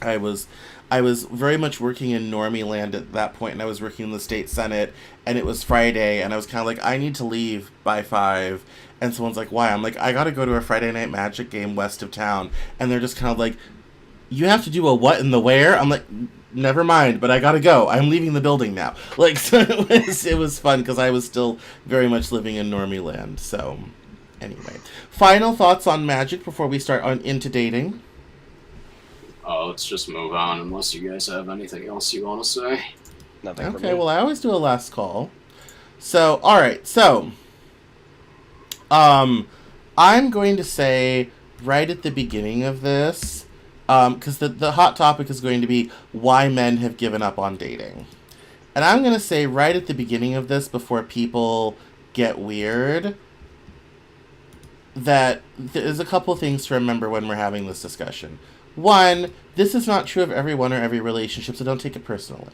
I was very much working in normie land at that point, and I was working in the state senate, and it was Friday, and I was kind of like, I need to leave by 5. And someone's like, why? I'm like, I gotta go to a Friday Night Magic game west of town. And they're just kind of like, you have to do a what and the where? I'm like, never mind, but I gotta go. I'm leaving the building now. Like, so it was fun because I was still very much living in normie land. So, anyway. Final thoughts on Magic before we start into dating? Let's just move on unless you guys have anything else you want to say. Nothing for me. Okay, well, I always do a last call. So, alright, so I'm going to say right at the beginning of this, because the hot topic is going to be why men have given up on dating. And I'm going to say right at the beginning of this, before people get weird, that there's a couple things to remember when we're having this discussion. 1, this is not true of everyone or every relationship, so don't take it personally.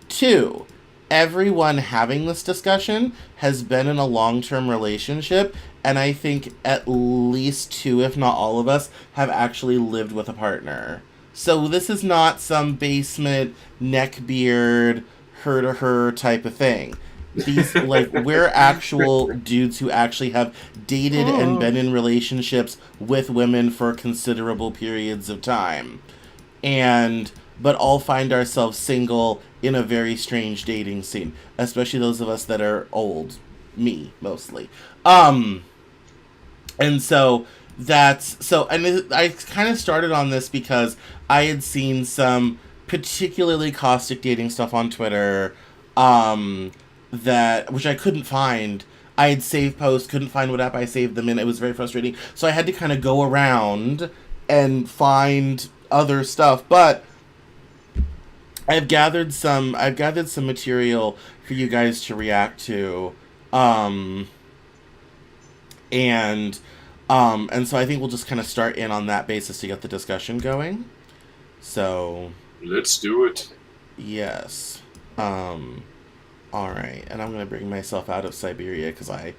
2, everyone having this discussion has been in a long-term relationship, and I think at least 2, if not all of us, have actually lived with a partner. So this is not some basement, neckbeard, her to her type of thing. These, like, we're actual dudes who actually have dated and been in relationships with women for considerable periods of time. But all find ourselves single in a very strange dating scene, especially those of us that are old. Me, mostly. And I kind of started on this because I had seen some particularly caustic dating stuff on Twitter, which I couldn't find. I had saved posts, couldn't find what app I saved them in. It was very frustrating. So I had to kind of go around and find other stuff. But I've gathered some material for you guys to react to. And so I think we'll just kind of start in on that basis to get the discussion going. So let's do it. Yes. All right, and I'm gonna bring myself out of Siberia because I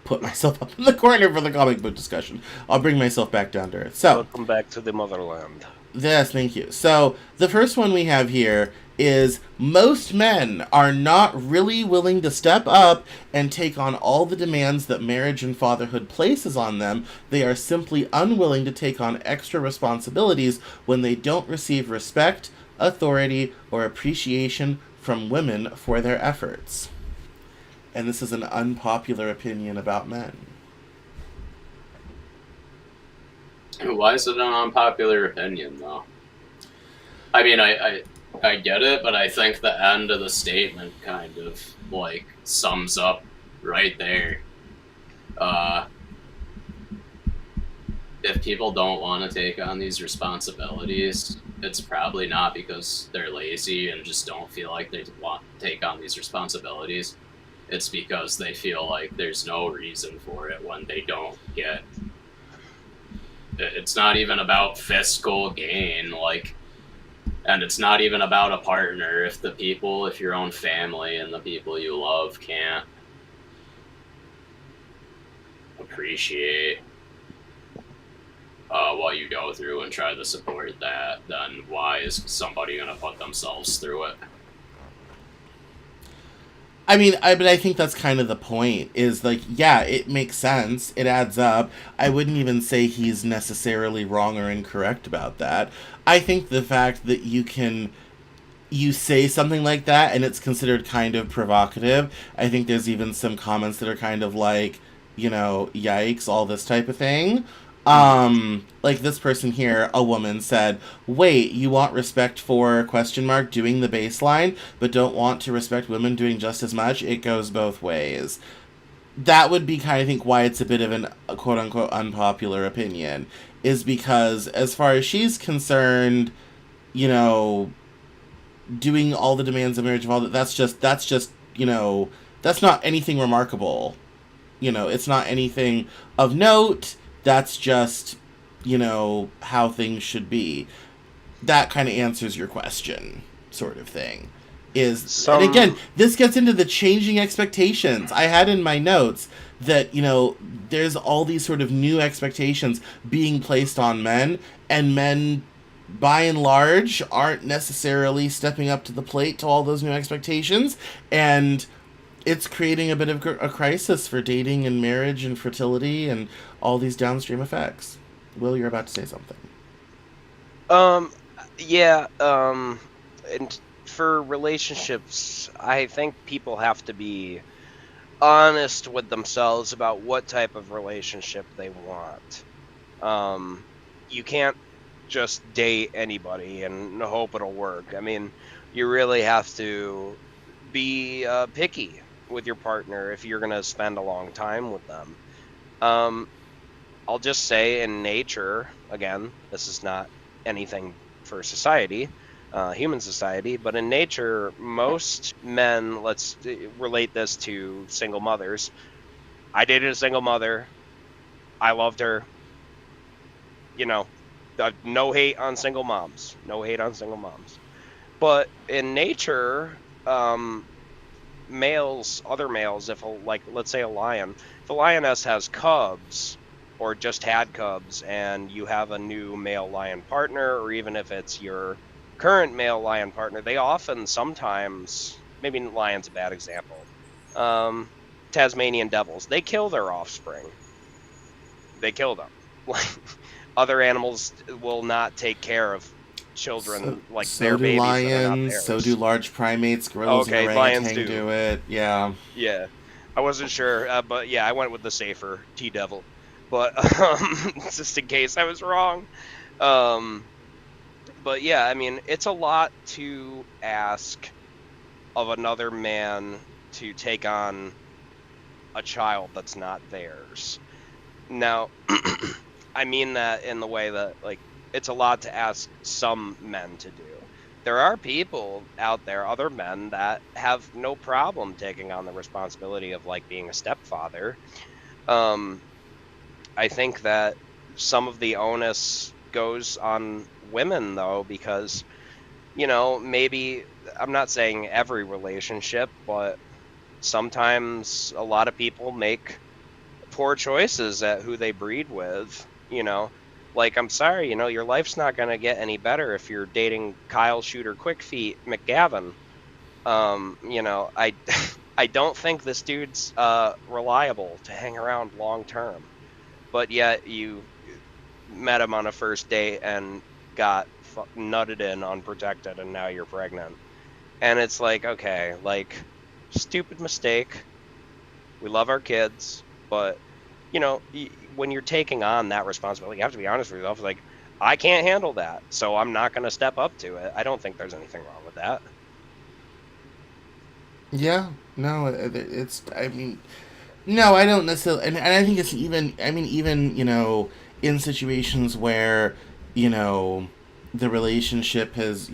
put myself up in the corner for the comic book discussion. I'll bring myself back down to earth. So, welcome back to the motherland. Yes, thank you. So, the first one we have here is most men are not really willing to step up and take on all the demands that marriage and fatherhood places on them. They are simply unwilling to take on extra responsibilities when they don't receive respect, authority, or appreciation from women for their efforts. And this is an unpopular opinion about men. Why is it an unpopular opinion, though? I mean, I get it, but I think the end of the statement kind of, like, sums up right there. If people don't want to take on these responsibilities, it's probably not because they're lazy and just don't feel like they want to take on these responsibilities. It's because they feel like there's no reason for it when they don't get... It's not even about fiscal gain, like... And it's not even about a partner. If your own family and the people you love can't appreciate what you go through and try to support that, then why is somebody going to put themselves through it? I mean, but I think that's kind of the point, is like, yeah, it makes sense. It adds up. I wouldn't even say he's necessarily wrong or incorrect about that. I think the fact that you say something like that and it's considered kind of provocative. I think there's even some comments that are kind of like, yikes, all this type of thing. Like this person here, a woman said, wait, you want respect for doing the baseline, but don't want to respect women doing just as much? It goes both ways. That would be kind of, I think, why it's a bit of a quote-unquote unpopular opinion, is because as far as she's concerned, doing all the demands of marriage and all that, that's just, that's not anything remarkable. It's not anything of note. That's just, how things should be. That kind of answers your question, sort of thing. And again, this gets into the changing expectations. I had in my notes that, there's all these sort of new expectations being placed on men, and men, by and large, aren't necessarily stepping up to the plate to all those new expectations, and it's creating a bit of a crisis for dating and marriage and fertility and all these downstream effects. Will, you're about to say something. Yeah, and for relationships, I think people have to be honest with themselves about what type of relationship they want. You can't just date anybody and hope it'll work. I mean, you really have to be picky with your partner if you're going to spend a long time with them. I'll just say, in nature, again, this is not anything for society, human society, but in nature, most men, let's relate this to single mothers. I dated a single mother. I loved her. No hate on single moms. No hate on single moms. But in nature, other males, let's say a lion, if a lioness has cubs or just had cubs and you have a new male lion partner, or even if it's your current male lion partner, they often sometimes, maybe lion's a bad example, Tasmanian devils, they kill their offspring. They kill them. Other animals will not take care of children their babies. Lions, so do large primates, gorillas, and orangutans do it. Yeah. Yeah. I wasn't sure, but yeah, I went with the safer T-Devil. But just in case I was wrong. But yeah, I mean, it's a lot to ask of another man to take on a child that's not theirs. Now, I mean that in the way that, like, it's a lot to ask some men to do. There are people out there, other men, that have no problem taking on the responsibility of, like, being a stepfather. I think that some of the onus goes on women, though, because, maybe, I'm not saying every relationship, but sometimes a lot of people make poor choices at who they breed with, Like, I'm sorry, your life's not going to get any better if you're dating Kyle Shooter Quickfeet McGavin. I I don't think this dude's reliable to hang around long term. But yet you met him on a first date and got nutted in unprotected, and now you're pregnant. And it's like, okay, like, stupid mistake. We love our kids, but when you're taking on that responsibility, you have to be honest with yourself. Like, I can't handle that, so I'm not going to step up to it. I don't think there's anything wrong with that. Yeah, no, no, I don't necessarily, and I think it's even, even, in situations where, the relationship has,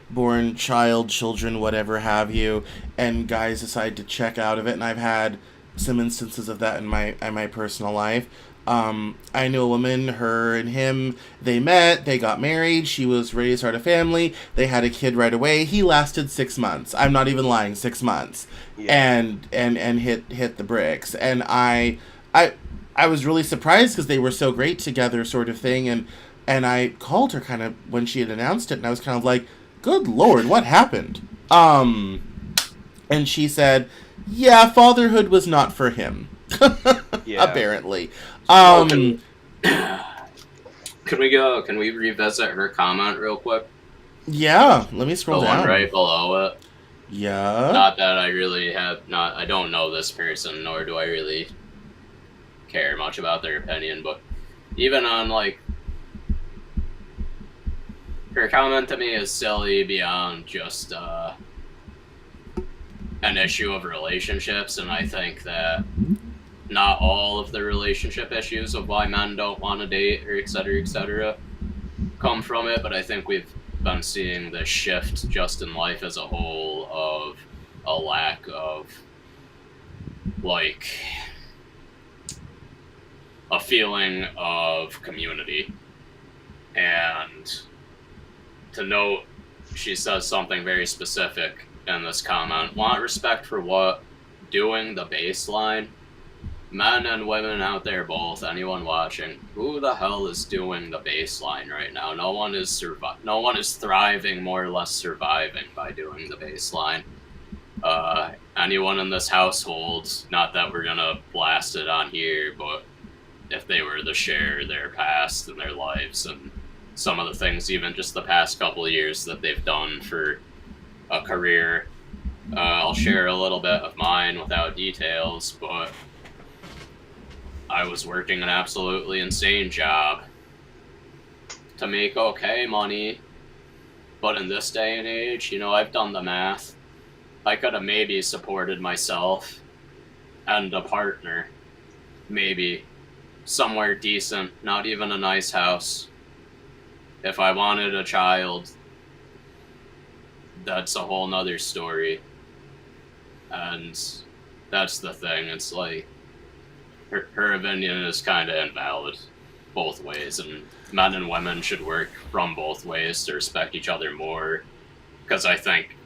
born children, whatever have you, and guys decide to check out of it, and I've had some instances of that in my personal life. I knew a woman, her and him, they met, they got married, she was ready to start a family, they had a kid right away. He lasted 6 months. I'm not even lying, 6 months. Yeah. And hit the bricks. And I was really surprised because they were so great together, sort of thing, and I called her kind of when she had announced it, and I was kind of like, good Lord, what happened? And she said, yeah, fatherhood was not for him. Yeah. Apparently. Can we revisit her comment real quick? Yeah, let me scroll down. The one right below it. Yeah. Not that I really I don't know this person, nor do I really care much about their opinion, but even on, like, her comment to me is silly beyond just an issue of relationships, and I think that not all of the relationship issues of why men don't want to date, or et cetera, come from it, but I think we've been seeing this shift just in life as a whole of a lack of, like, a feeling of community. And to note, she says something very specific in this comment. Want respect for what? Doing the baseline? Men and women out there both, anyone watching, who the hell is doing the baseline right now? No one is thriving, more or less surviving by doing the baseline. Anyone in this household, not that we're gonna blast it on here, but if they were to share their past and their lives and some of the things, even just the past couple of years that they've done for a career, I'll share a little bit of mine without details, but I was working an absolutely insane job to make okay money, but in this day and age, I've done the math. I could have maybe supported myself and a partner, maybe somewhere decent, not even a nice house. If I wanted a child, that's a whole nother story. And that's the thing, it's like, her opinion is kind of invalid both ways, and men and women should work from both ways to respect each other more, because I think,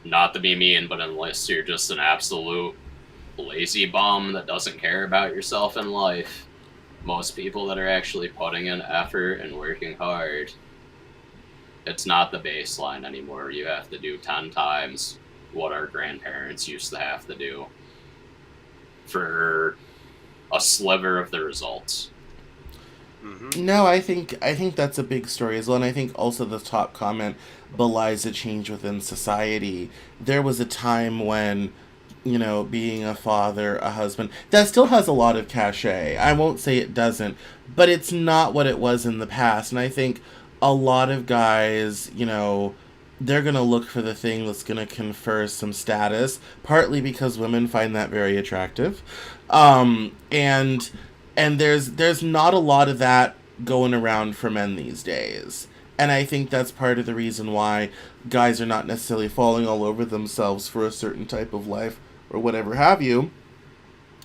not to be mean, but unless you're just an absolute lazy bum that doesn't care about yourself in life, most people that are actually putting in effort and working hard, it's not the baseline anymore. You have to do 10 times what our grandparents used to have to do for a sliver of the results. Mm-hmm. No, I think that's a big story as well, and I think also the top comment belies a change within society. There was a time when, being a father, a husband, that still has a lot of cachet. I won't say it doesn't, but it's not what it was in the past, and I think a lot of guys, they're going to look for the thing that's going to confer some status, partly because women find that very attractive. And there's not a lot of that going around for men these days. And I think that's part of the reason why guys are not necessarily falling all over themselves for a certain type of life or whatever have you.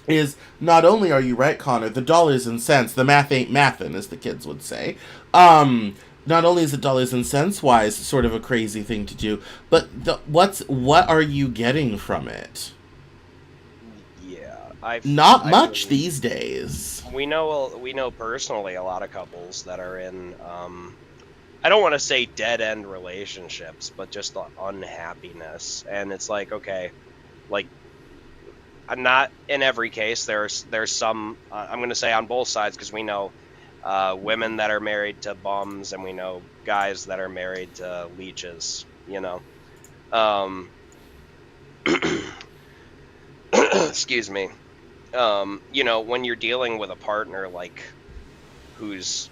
Is not only are you right, Connor, the dollars and cents, the math ain't mathin', as the kids would say. Not only is it dollars and cents wise sort of a crazy thing to do, but what are you getting from it? Yeah, Not much these days. We know personally a lot of couples that are in I don't want to say dead end relationships, but just the unhappiness. And it's like, okay, like, not in every case. There's some I'm going to say on both sides, because we know women that are married to bums, and we know guys that are married to leeches. You know, excuse me. You know, when you're dealing with a partner like who is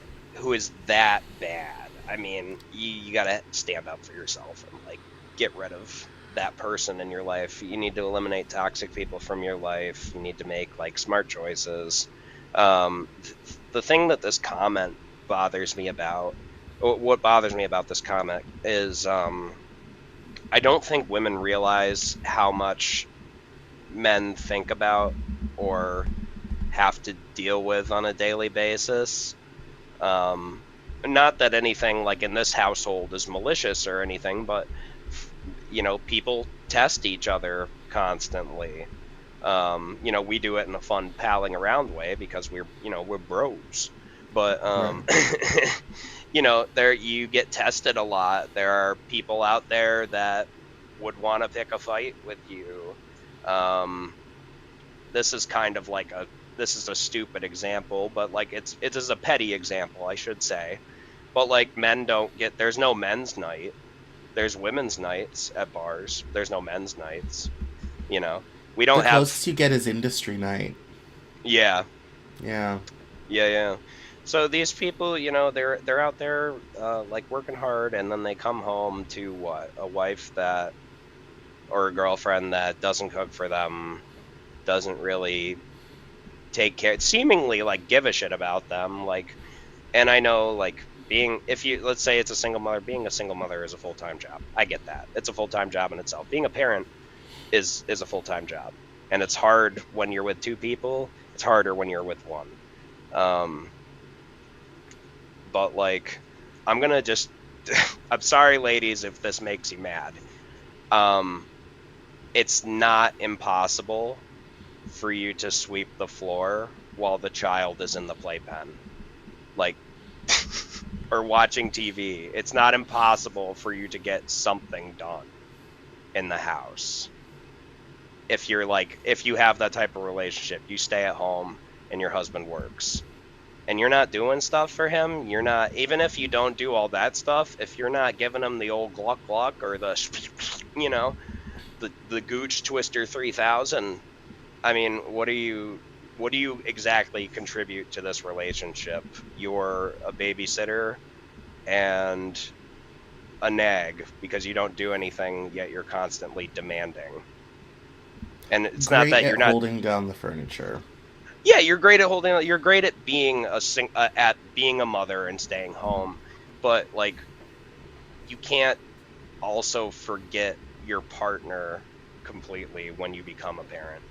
that bad, I mean, you gotta stand up for yourself and like get rid of that person in your life. You need to eliminate toxic people from your life. You need to make like smart choices. The thing that this comment bothers me about, what bothers me about this comment is, I don't think women realize how much men think about or have to deal with on a daily basis. Not that anything like in this household is malicious or anything, but you know, people test each other constantly. You know, we do it in a fun palling around way because we're bros. But right. You know, you get tested a lot. There are people out there that would want to pick a fight with you. This is kind of like this is a stupid example, but like it is a petty example, I should say. But like there's no men's night. There's women's nights at bars. There's no men's nights. You know, we don't have. The closest you get is industry night. Yeah. Yeah. Yeah. So these people, you know, they're out there like working hard, and then they come home to what? A wife that, or a girlfriend that doesn't cook for them, doesn't really take care, seemingly like give a shit about them. Like, and I know like let's say it's a single mother, being a single mother is a full-time job. I get that. It's a full-time job in itself. Being a parent is a full-time job. And it's hard when you're with two people. It's harder when you're with one. But like, I'm gonna just, I'm sorry ladies if this makes you mad. It's not impossible for you to sweep the floor while the child is in the playpen. Like, or watching TV. It's not impossible for you to get something done in the house. If you have that type of relationship, you stay at home and your husband works. And you're not doing stuff for him, even if you don't do all that stuff, if you're not giving him the old Gluck Gluck or the, you know, the Gooch Twister 3000, I mean, what do you exactly contribute to this relationship? You're a babysitter and a nag because you don't do anything, yet you're constantly demanding. And it's great not that you're not holding down the furniture. Yeah, you're great at holding. You're great at being being a mother and staying home, but like, you can't also forget your partner completely when you become a parent.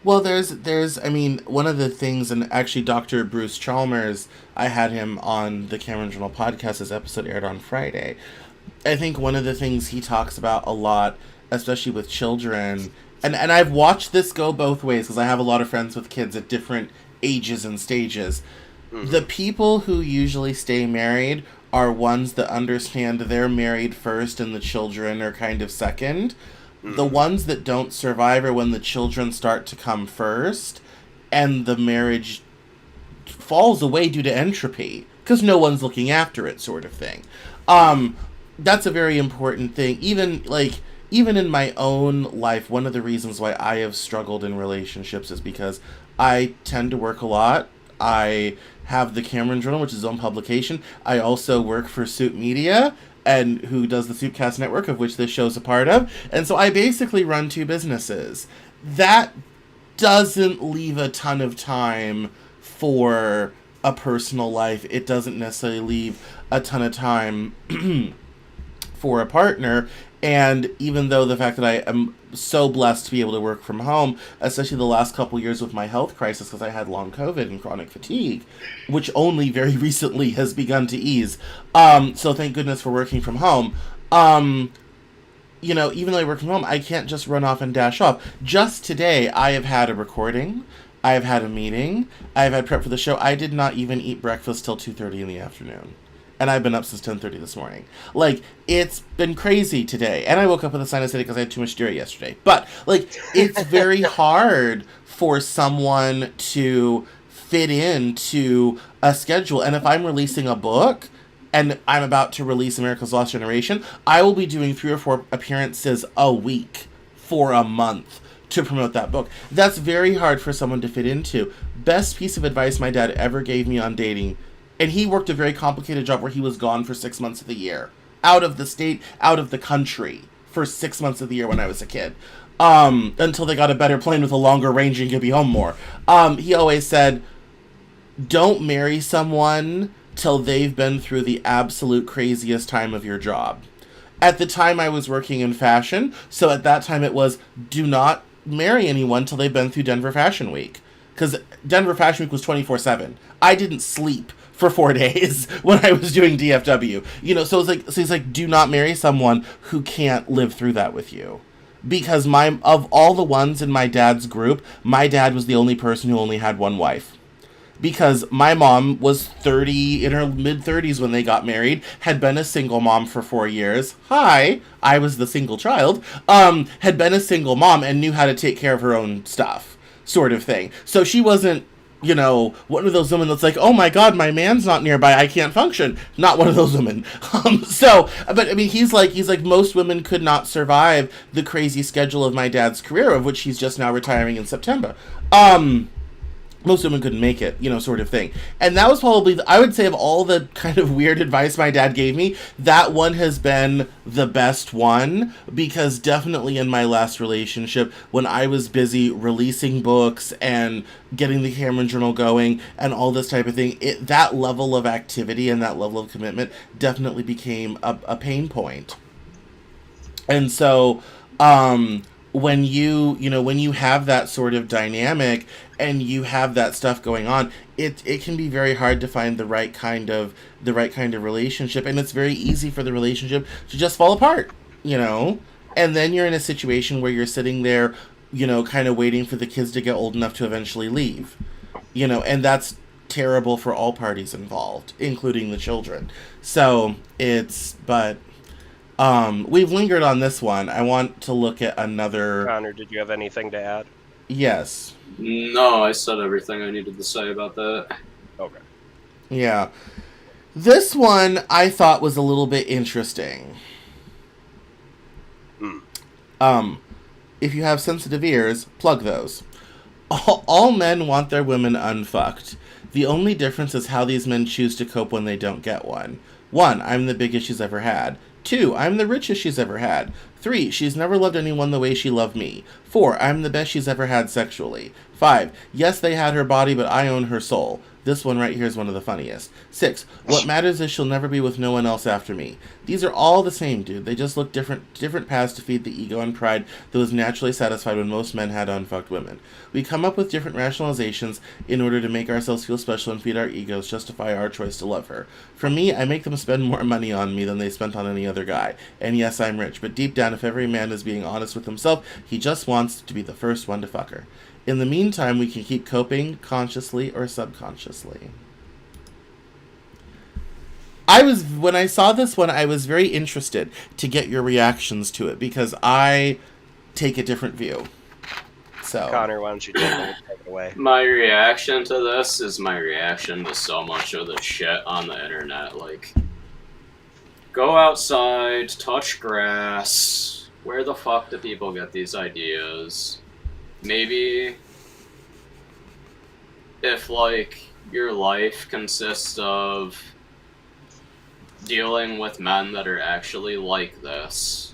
Well, there's, I mean, one of the things, and actually Dr. Bruce Chalmers, I had him on the Cameron Journal podcast. This episode aired on Friday. I think one of the things he talks about a lot, especially with children, and I've watched this go both ways because I have a lot of friends with kids at different ages and stages. Mm-hmm. The people who usually stay married are ones that understand they're married first and the children are kind of second. The ones that don't survive are when the children start to come first and the marriage falls away due to entropy because no one's looking after it, sort of thing. That's a very important thing. Even in my own life, one of the reasons why I have struggled in relationships is because I tend to work a lot. I have the Cameron Journal, which is his own publication. I also work for Suit Media. and who does the Soupcast Network, of which this show's a part of. And so I basically run 2 businesses. That doesn't leave a ton of time for a personal life. It doesn't necessarily leave a ton of time for a partner. And even though the fact that I am so blessed to be able to work from home, especially the last couple years with my health crisis, because I had long COVID and chronic fatigue, which only very recently has begun to ease. So thank goodness for working from home. You know, even though I work from home, I can't just run off and dash off. Just today, I have had a recording. I have had a meeting. I have had prep for the show. I did not even eat breakfast till 2:30 in the afternoon. And I've been up since 10:30 this morning. Like, it's been crazy today. And I woke up with a sinus headache because I had too much dairy yesterday. But, like, it's very hard for someone to fit into a schedule. And if I'm releasing a book, and I'm about to release America's Lost Generation, I will be doing 3 or 4 appearances a week for a month to promote that book. That's very hard for someone to fit into. Best piece of advice my dad ever gave me on dating, and he worked a very complicated job where he was gone for 6 months of the year. Out of the state, out of the country for 6 months of the year when I was a kid. Until they got a better plane with a longer range and could be home more. He always said, don't marry someone till they've been through the absolute craziest time of your job. At the time I was working in fashion, so at that time it was, do not marry anyone till they've been through Denver Fashion Week. Because Denver Fashion Week was 24/7. I didn't sleep for 4 days when I was doing DFW. You know, so he's like, do not marry someone who can't live through that with you. Because of all the ones in my dad's group, my dad was the only person who only had one wife. Because my mom was 30, in her mid-30s when they got married, had been a single mom for 4 years. Hi, I was the single child. Had been a single mom and knew how to take care of her own stuff, sort of thing. So she wasn't, you know, one of those women that's like, oh my god, my man's not nearby, I can't function. Not one of those women. But I mean, he's like most women could not survive the crazy schedule of my dad's career, of which he's just now retiring in September. Most women couldn't make it, you know, sort of thing. And that was probably, I would say, of all the kind of weird advice my dad gave me, that one has been the best one, because definitely in my last relationship, when I was busy releasing books and getting the Cameron Journal going and all this type of thing, that level of activity and that level of commitment definitely became a pain point. And so, when you have that sort of dynamic and you have that stuff going on, it can be very hard to find the right kind of relationship, and it's very easy for the relationship to just fall apart, you know? And then you're in a situation where you're sitting there, you know, kind of waiting for the kids to get old enough to eventually leave, you know, and that's terrible for all parties involved, including the children. So we've lingered on this one. I want to look at another. Connor, did you have anything to add? Yes. No, I said everything I needed to say about that. Okay. Yeah. This one I thought was a little bit interesting. If you have sensitive ears, plug those. All men want their women unfucked. The only difference is how these men choose to cope when they don't get one. 1, I'm the biggest she's ever had. 2, I'm the richest she's ever had. 3, she's never loved anyone the way she loved me. 4, I'm the best she's ever had sexually. 5, yes, they had her body, but I own her soul. This one right here is one of the funniest. 6, what matters is she'll never be with no one else after me. These are all the same, dude. They just look different paths to feed the ego and pride that was naturally satisfied when most men had unfucked women. We come up with different rationalizations in order to make ourselves feel special and feed our egos, justify our choice to love her. For me, I make them spend more money on me than they spent on any other guy. And yes, I'm rich, but deep down, if every man is being honest with himself, he just wants to be the first one to fuck her. In the meantime, we can keep coping consciously or subconsciously. When I saw this one, I was very interested to get your reactions to it, because I take a different view. So, Connor, why don't you take it away? My reaction to this is my reaction to so much of the shit on the internet. Like, go outside, touch grass. Where the fuck do people get these ideas? Maybe if, like, your life consists of dealing with men that are actually like this,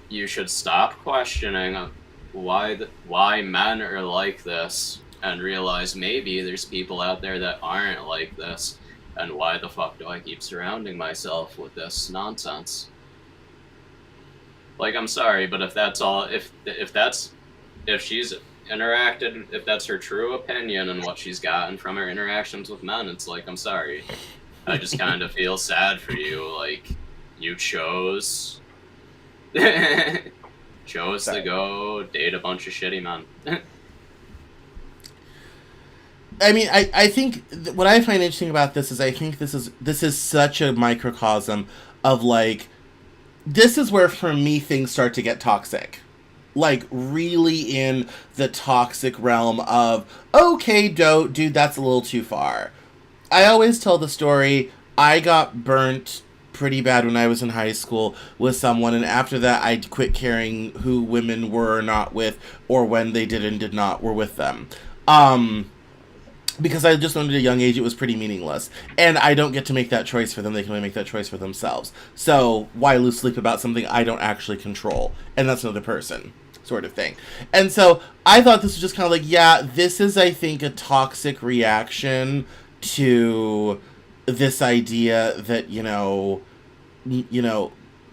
you should stop questioning why men are like this and realize maybe there's people out there that aren't like this, and why the fuck do I keep surrounding myself with this nonsense? Like, I'm sorry, but if that's all, if she's interacted, if that's her true opinion and what she's gotten from her interactions with men, it's like, I'm sorry. I just kind of feel sad for you. Like, you chose to go date a bunch of shitty men. I mean, I think what I find interesting about this is I think this is such a microcosm of, like, this is where, for me, things start to get toxic. Like, really in the toxic realm of, okay, dude, that's a little too far. I always tell the story, I got burnt pretty bad when I was in high school with someone, and after that I quit caring who women were or not with, or when they did and did not were with them. Because I just learned at a young age it was pretty meaningless. And I don't get to make that choice for them. They can only make that choice for themselves. So why lose sleep about something I don't actually control? And that's another person, sort of thing. And so I thought this was just kind of like, yeah, this is, I think, a toxic reaction to this idea that, you know,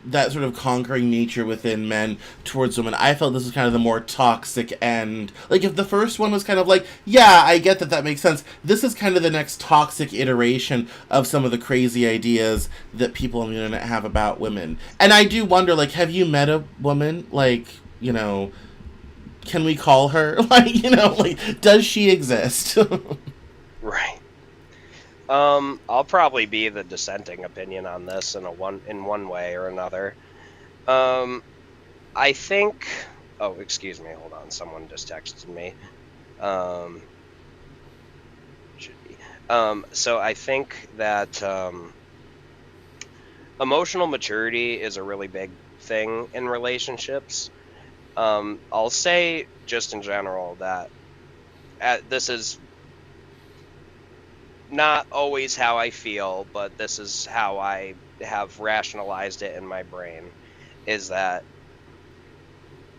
that sort of conquering nature within men towards women. I felt this was kind of the more toxic end. Like, if the first one was kind of like, yeah, I get that makes sense, this is kind of the next toxic iteration of some of the crazy ideas that people on the internet have about women. And I do wonder, like, have you met a woman? Like, you know, can we call her? Like, you know, like, does she exist? Right. I'll probably be the dissenting opinion on this in one way or another. I think. Oh, excuse me. Hold on. Someone just texted me. Should be. So I think that emotional maturity is a really big thing in relationships. I'll say just in general that this is not always how I feel, but this is how I have rationalized it in my brain, is that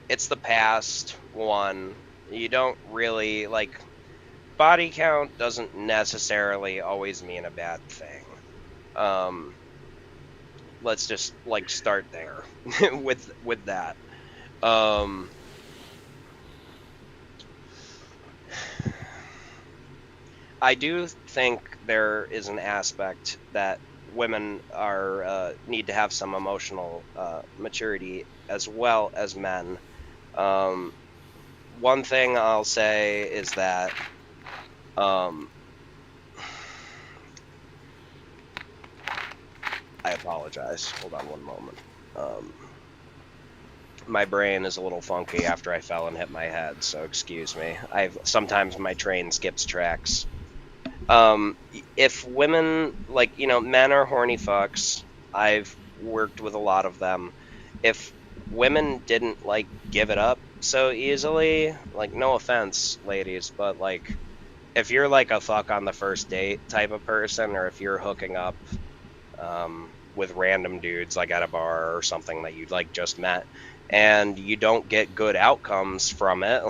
it's the past. One, you don't really, like, body count doesn't necessarily always mean a bad thing. Let's just, like, start there with that. I do think there is an aspect that women need to have some emotional maturity as well as men. One thing I'll say is that I apologize. Hold on one moment. My brain is a little funky after I fell and hit my head, so excuse me. Sometimes my train skips tracks. If women, like, you know, men are horny fucks. I've worked with a lot of them. If women didn't, like, give it up so easily, like, no offense, ladies, but, like, if you're, like, a fuck on the first date type of person, or if you're hooking up with random dudes, like, at a bar or something that you, like, just met, and you don't get good outcomes from it,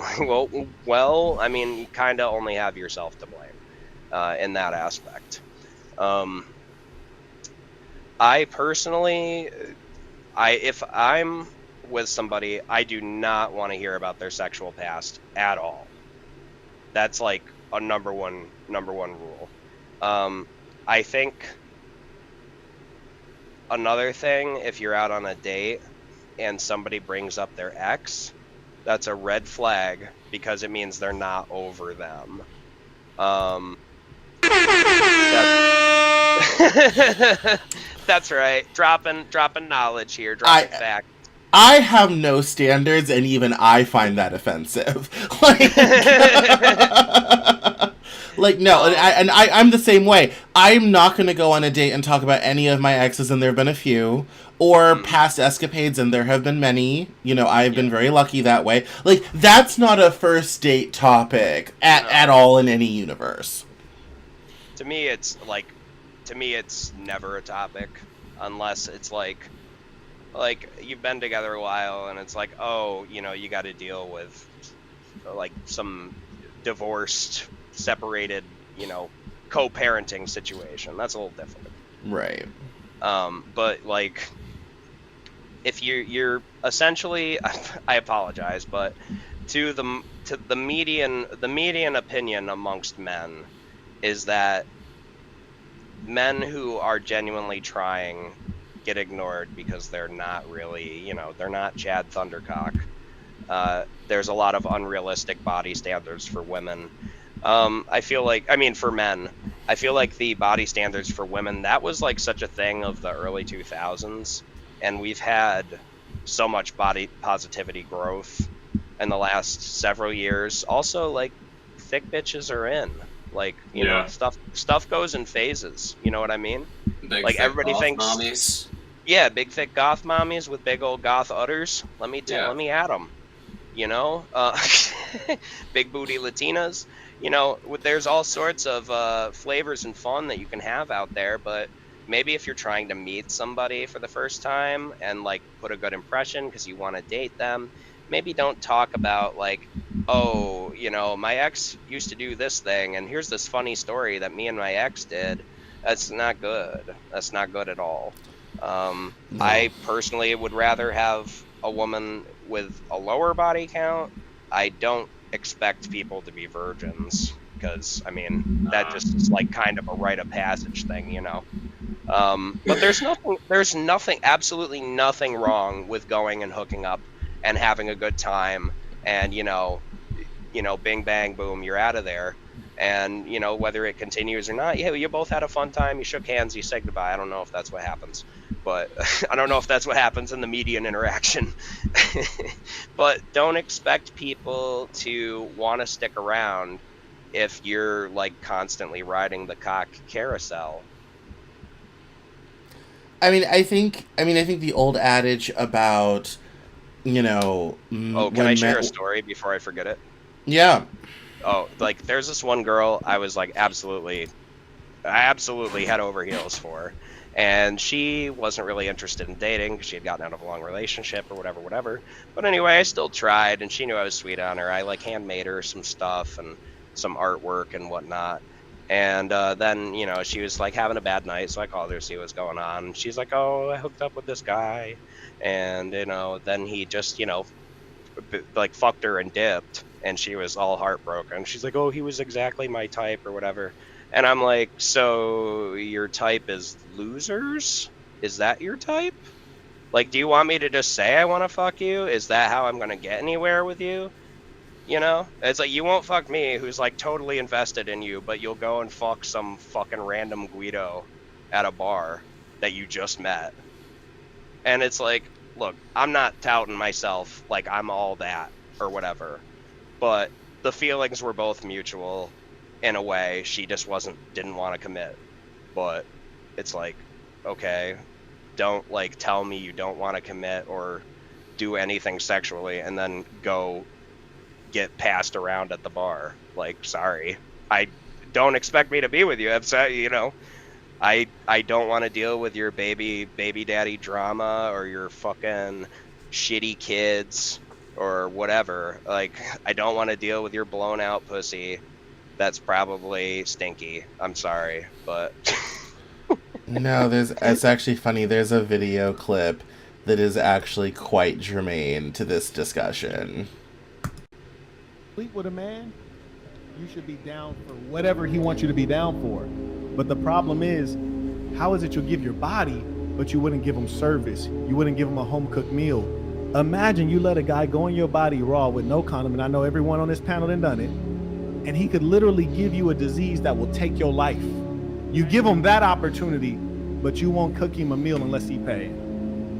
well, I mean, you kind of only have yourself to blame. In that aspect. I personally, if I'm with somebody, I do not want to hear about their sexual past at all. That's like a number one rule. I think another thing, if you're out on a date and somebody brings up their ex, that's a red flag, because it means they're not over them. That's right. Dropping knowledge here. Dropping fact. I have no standards, and even I find that offensive. Like, no, and I'm the same way. I'm not going to go on a date and talk about any of my exes, and there have been a few, or past escapades, and there have been many. You know, I've been very lucky that way. Like, that's not a first date topic at all in any universe. To me, it's like to me, it's never a topic unless it's like you've been together a while and it's like, oh, you know, you got to deal with like some divorced, separated, you know, co-parenting situation. That's a little different. Right. But like, if you're essentially, I apologize, but to the median opinion amongst men is that men who are genuinely trying get ignored because they're not really, you know, they're not Chad Thundercock. There's a lot of unrealistic body standards for women. I feel like, I mean, for men, I feel like the body standards for women, that was like such a thing of the early 2000s, and we've had so much body positivity growth in the last several years. Also, like, thick bitches are in. Like, you know, stuff goes in phases. You know what I mean? Big, like, everybody thinks, mommies. yeah, big thick goth mommies with big old goth udders. Let me at them. You know, big booty Latinas. You know, there's all sorts of flavors and fun that you can have out there, but maybe if you're trying to meet somebody for the first time and like put a good impression because you want to date them, maybe don't talk about like, oh, you know, my ex used to do this thing and here's this funny story that me and my ex did. That's not good. That's not good at all. No. I personally would rather have a woman with a lower body count. I don't expect people to be virgins because, I mean, that just is like kind of a rite of passage thing, you know. But there's nothing, absolutely nothing wrong with going and hooking up and having a good time and, you know, bing, bang, boom, you're out of there. And, you know, whether it continues or not, yeah, you both had a fun time, you shook hands, you said goodbye. I don't know if that's what happens, but I don't know if that's what happens in the median interaction. But don't expect people to want to stick around if you're, like, constantly riding the cock carousel. I think the old adage about, you know... Oh, can I share a story before I forget it? Yeah. Oh, like, there's this one girl I was, like, absolutely head over heels for. And she wasn't really interested in dating because she had gotten out of a long relationship or whatever. But anyway, I still tried, and she knew I was sweet on her. I, like, handmade her some stuff and some artwork and whatnot. And then, you know, she was, like, having a bad night, so I called her to see what's going on. And she's like, oh, I hooked up with this guy. And, you know, then he just, you know, like, fucked her and dipped. And she was all heartbroken. She's like, oh, he was exactly my type or whatever. And I'm like, so your type is losers? Is that your type? Like, do you want me to just say I want to fuck you? Is that how I'm going to get anywhere with you? You know? It's like, you won't fuck me, who's, like, totally invested in you, but you'll go and fuck some fucking random Guido at a bar that you just met. And it's like, look, I'm not touting myself like I'm all that or whatever. But the feelings were both mutual in a way. She just didn't want to commit. But it's like, okay, don't like tell me you don't want to commit or do anything sexually and then go get passed around at the bar. Like, sorry, I don't expect me to be with you. You know, I don't want to deal with your baby daddy drama or your fucking shitty kids or whatever. Like, I don't want to deal with your blown out pussy. That's probably stinky. I'm sorry, but no, it's actually funny. There's a video clip that is actually quite germane to this discussion. Sleep with a man, you should be down for whatever he wants you to be down for. But the problem is, how is it you'll give your body, but you wouldn't give him service? You wouldn't give him a home-cooked meal. Imagine you let a guy go in your body raw with no condom, and I know everyone on this panel done done it, and he could literally give you a disease that will take your life. You give him that opportunity, but you won't cook him a meal unless he pays.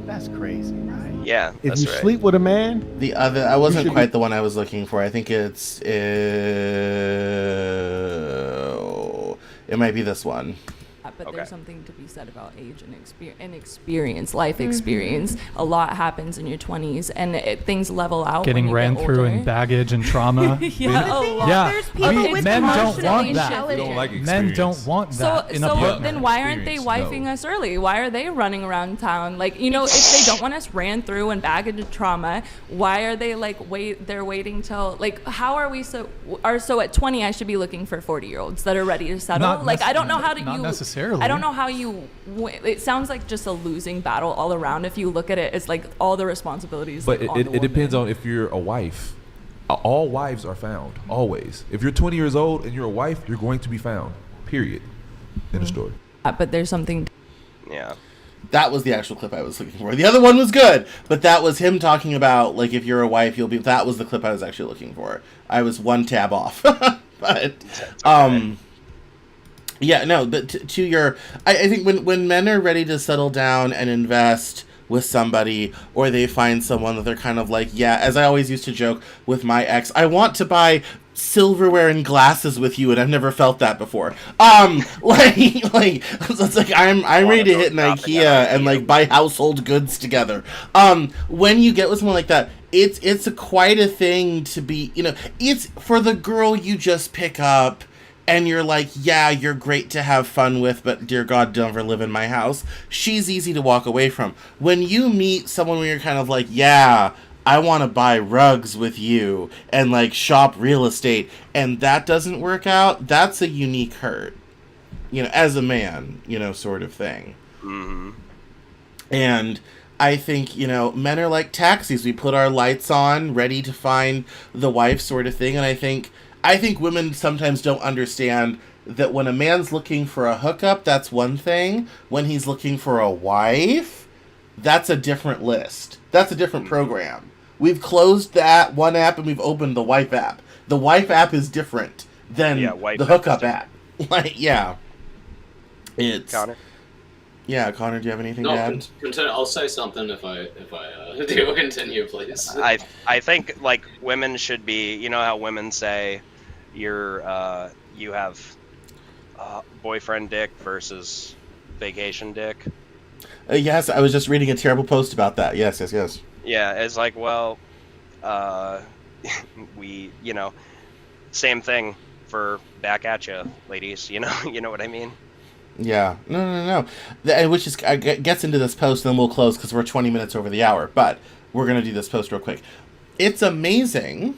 That's crazy, right? Yeah, if you sleep with a man, the other, I wasn't quite the one I was looking for. I think it might be this one. but Okay. there's something to be said about age and experience, life experience. A lot happens in your 20s, and things level out. Getting when you ran get through older. in baggage and trauma. Yeah, a lot. Yeah. There's I people mean, with men don't constantly want that. shifting. We don't like Men don't want that in a So partner. then why aren't they Experience, wifing no. us early? Why are they running around town? Like, you know, if they don't want us ran through and baggage and trauma, why are they like they're waiting till like how are we so at 20 I should be looking for 40-year-olds that are ready to settle? Not Like I don't know how to not you necessarily. I don't know how you it sounds like just a losing battle all around if you look at it as like all the responsibilities But like, on the it depends woman. on if you're a wife. All wives are found, always. If you're 20 years old and you're a wife, you're going to be found, period, in the story. But there's something Yeah. That was the actual clip I was looking for. The other one was good, but that was him talking about, like, if you're a wife, you'll be... That was the clip I was actually looking for. I was one tab off. But, yeah, no, but to your... I think when men are ready to settle down and invest with somebody, or they find someone that they're kind of like, yeah, as I always used to joke with my ex, I want to buy silverware and glasses with you, and I've never felt that before. Like it's like I'm ready to hit an IKEA and like buy household goods together. When you get with someone like that, it's quite a thing to be, you know, it's for the girl you just pick up and you're like, yeah, you're great to have fun with, but dear God, don't ever live in my house. She's easy to walk away from. When you meet someone where you're kind of like, yeah, I want to buy rugs with you and like shop real estate, and that doesn't work out, that's a unique hurt, you know, as a man, you know, sort of thing. Mm-hmm. And I think, you know, men are like taxis. We put our lights on, ready to find the wife sort of thing. And I think women sometimes don't understand that when a man's looking for a hookup, that's one thing. When he's looking for a wife, that's a different list. That's a different program. We've closed that one app and we've opened the wife app. The wife app is different than the hookup app. Like, yeah. It's... Connor? Yeah, Connor, do you have anything to No, add? continue. I'll say something if I do continue, please. I think like women should be, you know how women say you have boyfriend dick versus vacation dick. Yes, I was just reading a terrible post about that. Yes. Yeah, it's like, well, we, you know, same thing for back at you, ladies. You know what I mean? Yeah. No. Which is gets into this post, and then we'll close because we're 20 minutes over the hour. But we're gonna do this post real quick. It's amazing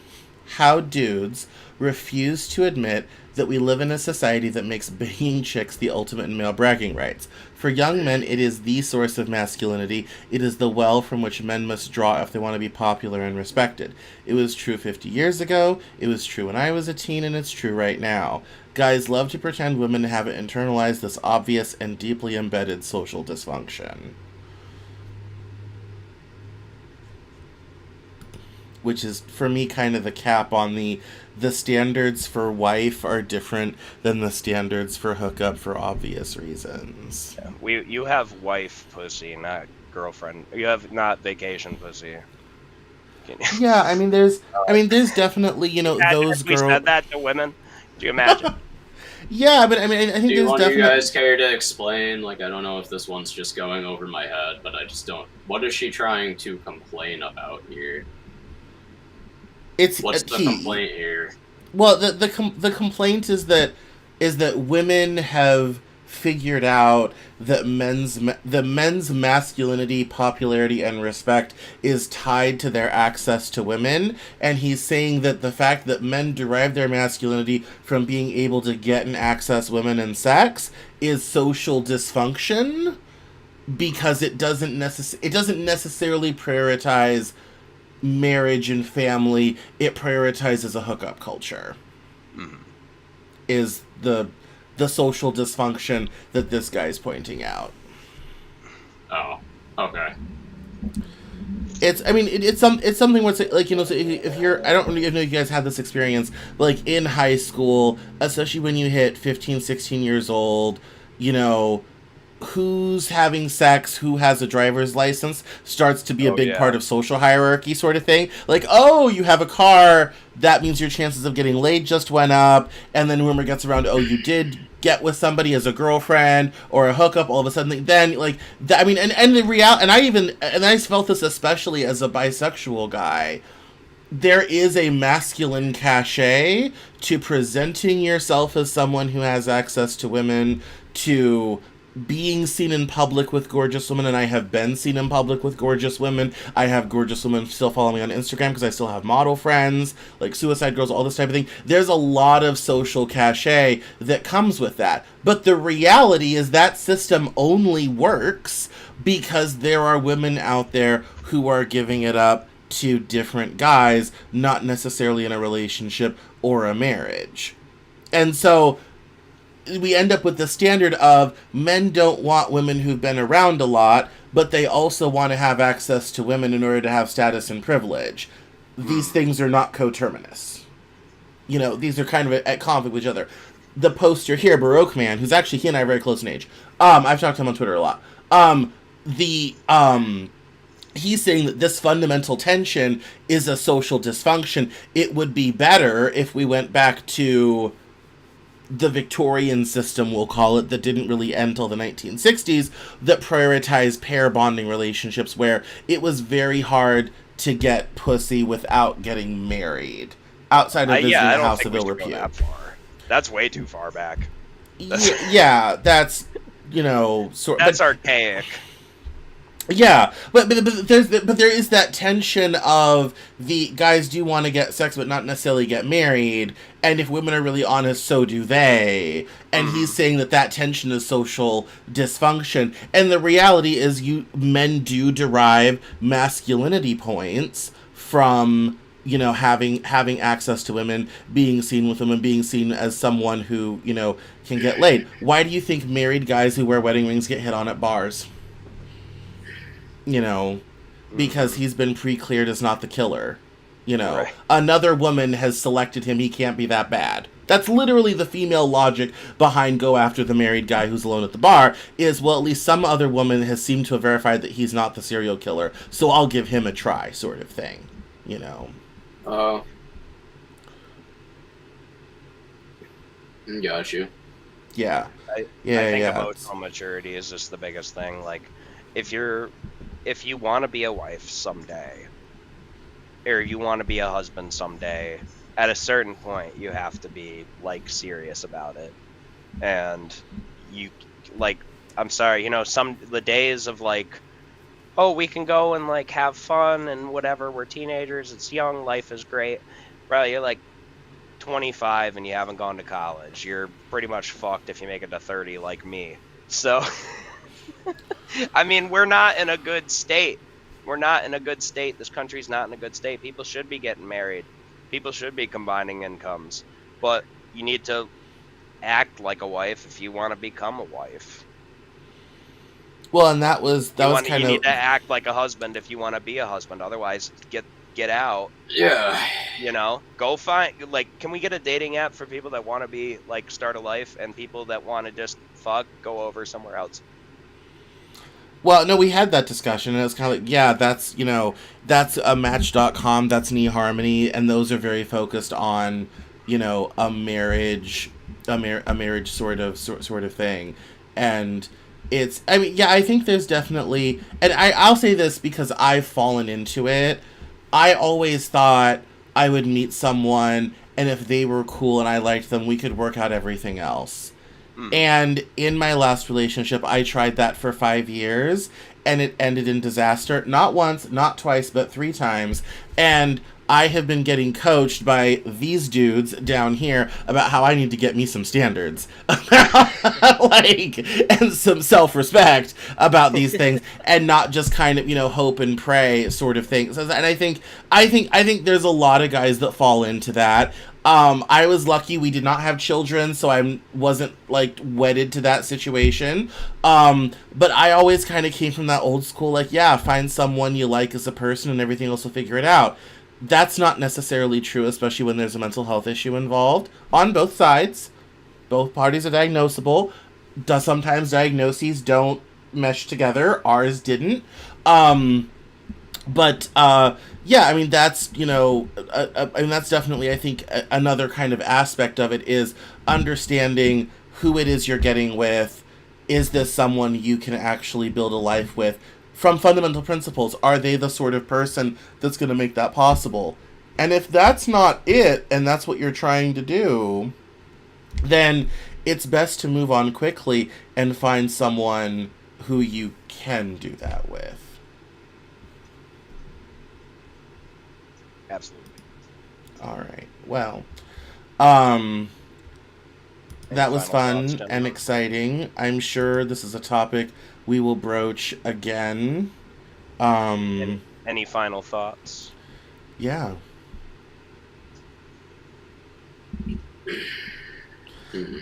how dudes refuse to admit that we live in a society that makes banging chicks the ultimate in male bragging rights. For young men, it is the source of masculinity. It is the well from which men must draw if they want to be popular and respected. It was true 50 years ago, it was true when I was a teen, and it's true right now. Guys love to pretend women haven't internalized this obvious and deeply embedded social dysfunction. Which is, for me, kind of the cap on the standards for wife are different than the standards for hookup for obvious reasons. Yeah. You have wife pussy, not girlfriend. You have not vacation pussy. Yeah, I mean, there's definitely, you know, those we girls. said that to women. Do you imagine? Yeah, but I mean, I think Do there's one definitely. of you guys care to explain? Like, I don't know if this one's just going over my head, but I just don't. What is she trying to complain about here? It's What's a the key. complaint here? Well, the complaint is that women have figured out that men's masculinity, popularity, and respect is tied to their access to women, and he's saying that the fact that men derive their masculinity from being able to get and access women and sex is social dysfunction because it doesn't necessarily prioritize marriage and family. It prioritizes a hookup culture. Is the social dysfunction that this guy's pointing out. Oh, okay. It's something where it's like, you know, so if you're, I don't know if you guys have this experience, but like in high school, especially when you hit 15, 16 years old, you know, who's having sex, who has a driver's license starts to be a big part of social hierarchy sort of thing. Like, oh, you have a car, that means your chances of getting laid just went up, and then rumor gets around, oh, you did get with somebody as a girlfriend or a hookup, all of a sudden, then like, I mean, and the reality, and I felt this especially as a bisexual guy. There is a masculine cachet to presenting yourself as someone who has access to women, to being seen in public with gorgeous women, and I have been seen in public with gorgeous women. I have gorgeous women still follow me on Instagram because I still have model friends, like Suicide Girls, all this type of thing. There's a lot of social cachet that comes with that. But the reality is that system only works because there are women out there who are giving it up to different guys, not necessarily in a relationship or a marriage. And so we end up with the standard of men don't want women who've been around a lot, but they also want to have access to women in order to have status and privilege. These things are not coterminous. You know, these are kind of at conflict with each other. The poster here, Baroque Man, who's actually, he and I are very close in age. I've talked to him on Twitter a lot. He's saying that this fundamental tension is a social dysfunction. It would be better if we went back to the Victorian system, we'll call it, that didn't really end till the 1960s, that prioritized pair bonding relationships where it was very hard to get pussy without getting married outside of visiting the House of Ill Repute. That's way too far back. Yeah, that's, you know, that's archaic. Yeah, but there is that tension of the guys do want to get sex but not necessarily get married, and if women are really honest, so do they. And he's saying that tension is social dysfunction, and the reality is men do derive masculinity points from, you know, having access to women, being seen with women, being seen as someone who, you know, can get laid. Why do you think married guys who wear wedding rings get hit on at bars? You know, because he's been pre-cleared as not the killer. You know, right. Another woman has selected him, he can't be that bad. That's literally the female logic behind go after the married guy who's alone at the bar, is, well, at least some other woman has seemed to have verified that he's not the serial killer, so I'll give him a try, sort of thing. You know. Got you. Yeah. I think emotional maturity is just the biggest thing. Like, if you want to be a wife someday, or you want to be a husband someday, at a certain point you have to be like serious about it. And you, like, I'm sorry, you know, the days of like, oh, we can go and like have fun and whatever, we're teenagers, it's young, life is great. Bro, you're like 25 and you haven't gone to college. You're pretty much fucked if you make it to 30 like me. So I mean, we're not in a good state. This country's not in a good state. People should be getting married. People should be combining incomes. But you need to act like a wife if you want to become a wife. Well, and you need to act like a husband if you want to be a husband. Otherwise, get out. Yeah. You know, go find, like, can we get a dating app for people that want to be, like, start a life, and people that want to just fuck, go over somewhere else? Well, no, we had that discussion, and it was kind of like, yeah, that's, you know, that's a Match.com, that's eHarmony, and those are very focused on, you know, a marriage sort of thing. And it's, I mean, yeah, I think there's definitely, and I'll say this because I've fallen into it. I always thought I would meet someone, and if they were cool and I liked them, we could work out everything else. And in my last relationship, I tried that for 5 years, and it ended in disaster. Not once, not twice, but 3 times. And I have been getting coached by these dudes down here about how I need to get me some standards, like, and some self-respect about these things, and not just kind of, you know, hope and pray sort of thing. And I think there's a lot of guys that fall into that. I was lucky we did not have children, so I wasn't, like, wedded to that situation. But I always kind of came from that old school, like, yeah, find someone you like as a person and everything else will figure it out. That's not necessarily true, especially when there's a mental health issue involved on both sides. Both parties are diagnosable. Sometimes diagnoses don't mesh together. Ours didn't. But yeah, I mean, that's, you know, I mean, that's definitely, I think, another kind of aspect of it is understanding who it is you're getting with. Is this someone you can actually build a life with from fundamental principles? Are they the sort of person that's going to make that possible? And if that's not it, and that's what you're trying to do, then it's best to move on quickly and find someone who you can do that with. Absolutely. All right. Well, that was final thoughts, fun and exciting. I'm sure this is a topic we will broach again. Any final thoughts? Yeah.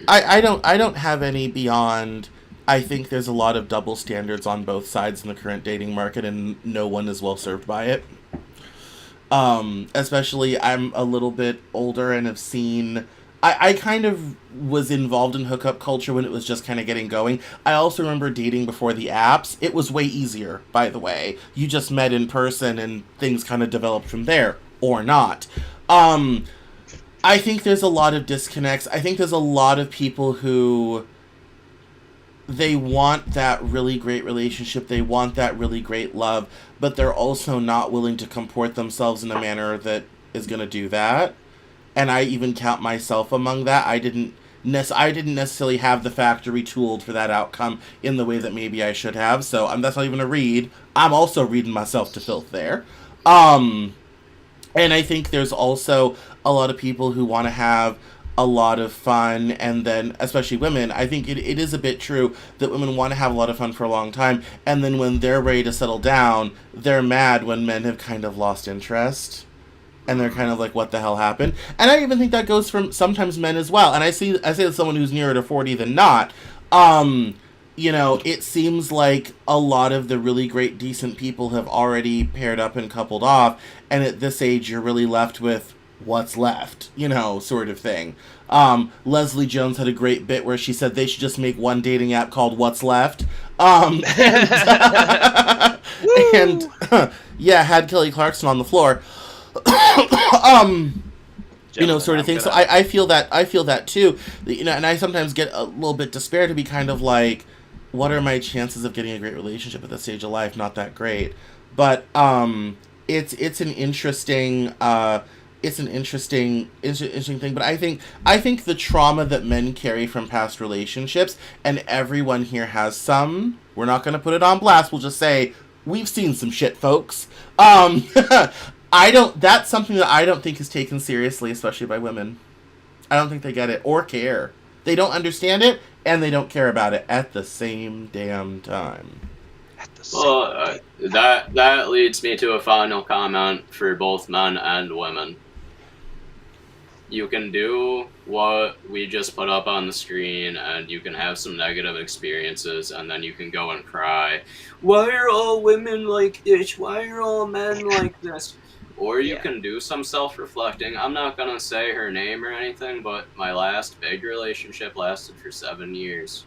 I don't have any beyond. I think there's a lot of double standards on both sides in the current dating market, and no one is well served by it. Especially, I'm a little bit older and have seen. I kind of was involved in hookup culture when it was just kind of getting going. I also remember dating before the apps. It was way easier, by the way. You just met in person and things kind of developed from there, or not. I think there's a lot of disconnects. I think there's a lot of people who they want that really great relationship. They want that really great love, but they're also not willing to comport themselves in a manner that is going to do that. And I even count myself among that. I didn't necessarily have the factory tooled for that outcome in the way that maybe I should have. So that's not even a read. I'm also reading myself to filth there. And I think there's also a lot of people who want to have a lot of fun, and then, especially women, I think it is a bit true that women want to have a lot of fun for a long time, and then when they're ready to settle down, they're mad when men have kind of lost interest. And they're kind of like, what the hell happened? And I even think that goes from sometimes men as well. And I say as someone who's nearer to 40 than not, it seems like a lot of the really great, decent people have already paired up and coupled off. And at this age, you're really left with what's left, sort of thing. Leslie Jones had a great bit where she said they should just make one dating app called What's Left. And had Kelly Clarkson on the floor. Sort of thing. So I feel that too. And I sometimes get a little bit despair to be kind of like, what are my chances of getting a great relationship at this stage of life? Not that great. But it's an interesting thing. But I think the trauma that men carry from past relationships, and everyone here has some. We're not going to put it on blast. We'll just say we've seen some shit, folks. That's something that I don't think is taken seriously, especially by women. I don't think they get it or care. They don't understand it, and they don't care about it at the same damn time. Well, that leads me to a final comment for both men and women. You can do what we just put up on the screen, and you can have some negative experiences, and then you can go and cry. Why are all women like this? Why are all men like this? Or you can do some self-reflecting. I'm not going to say her name or anything, but my last big relationship lasted for 7 years.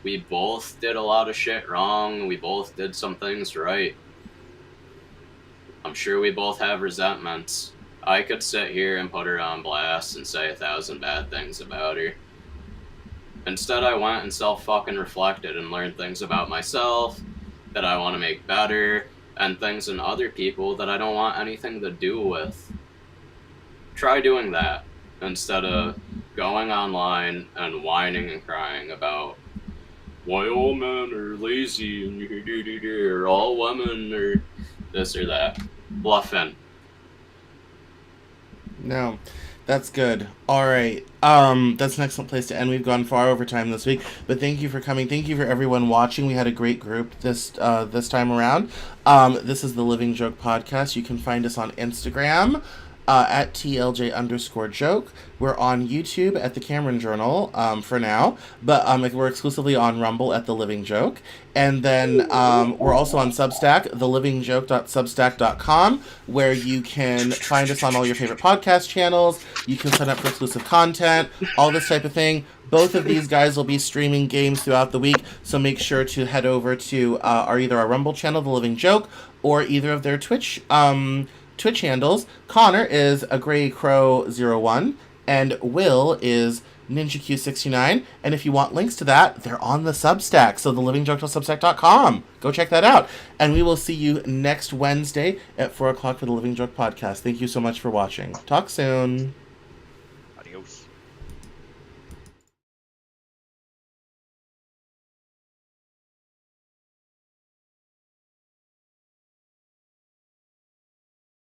We both did a lot of shit wrong. We both did some things right. I'm sure we both have resentments. I could sit here and put her on blast and say 1,000 bad things about her. Instead, I went and self-fucking-reflected and learned things about myself that I want to make better, and things in other people that I don't want anything to do with. Try doing that instead of going online and whining and crying about why all men are lazy and or all women are this or that. Bluffing. No, that's good. All right. That's an excellent place to end. We've gone far over time this week, but thank you for coming. Thank you for everyone watching. We had a great group this time around. This is the Living Joke Podcast. You can find us on Instagram at TLJ_joke. We're on YouTube at The Cameron Journal for now, but we're exclusively on Rumble at The Living Joke. And then we're also on Substack, thelivingjoke.substack.com, where you can find us on all your favorite podcast channels. You can sign up for exclusive content, all this type of thing. Both of these guys will be streaming games throughout the week, so make sure to head over to either our Rumble channel, The Living Joke, or either of their Twitch handles. Connor is a Grey Crow 01, and Will is NinjaQ69. And if you want links to that, they're on the Substack. So thelivingjoke.substack.com. Go check that out. And we will see you next Wednesday at 4 o'clock for the Living Joke Podcast. Thank you so much for watching. Talk soon.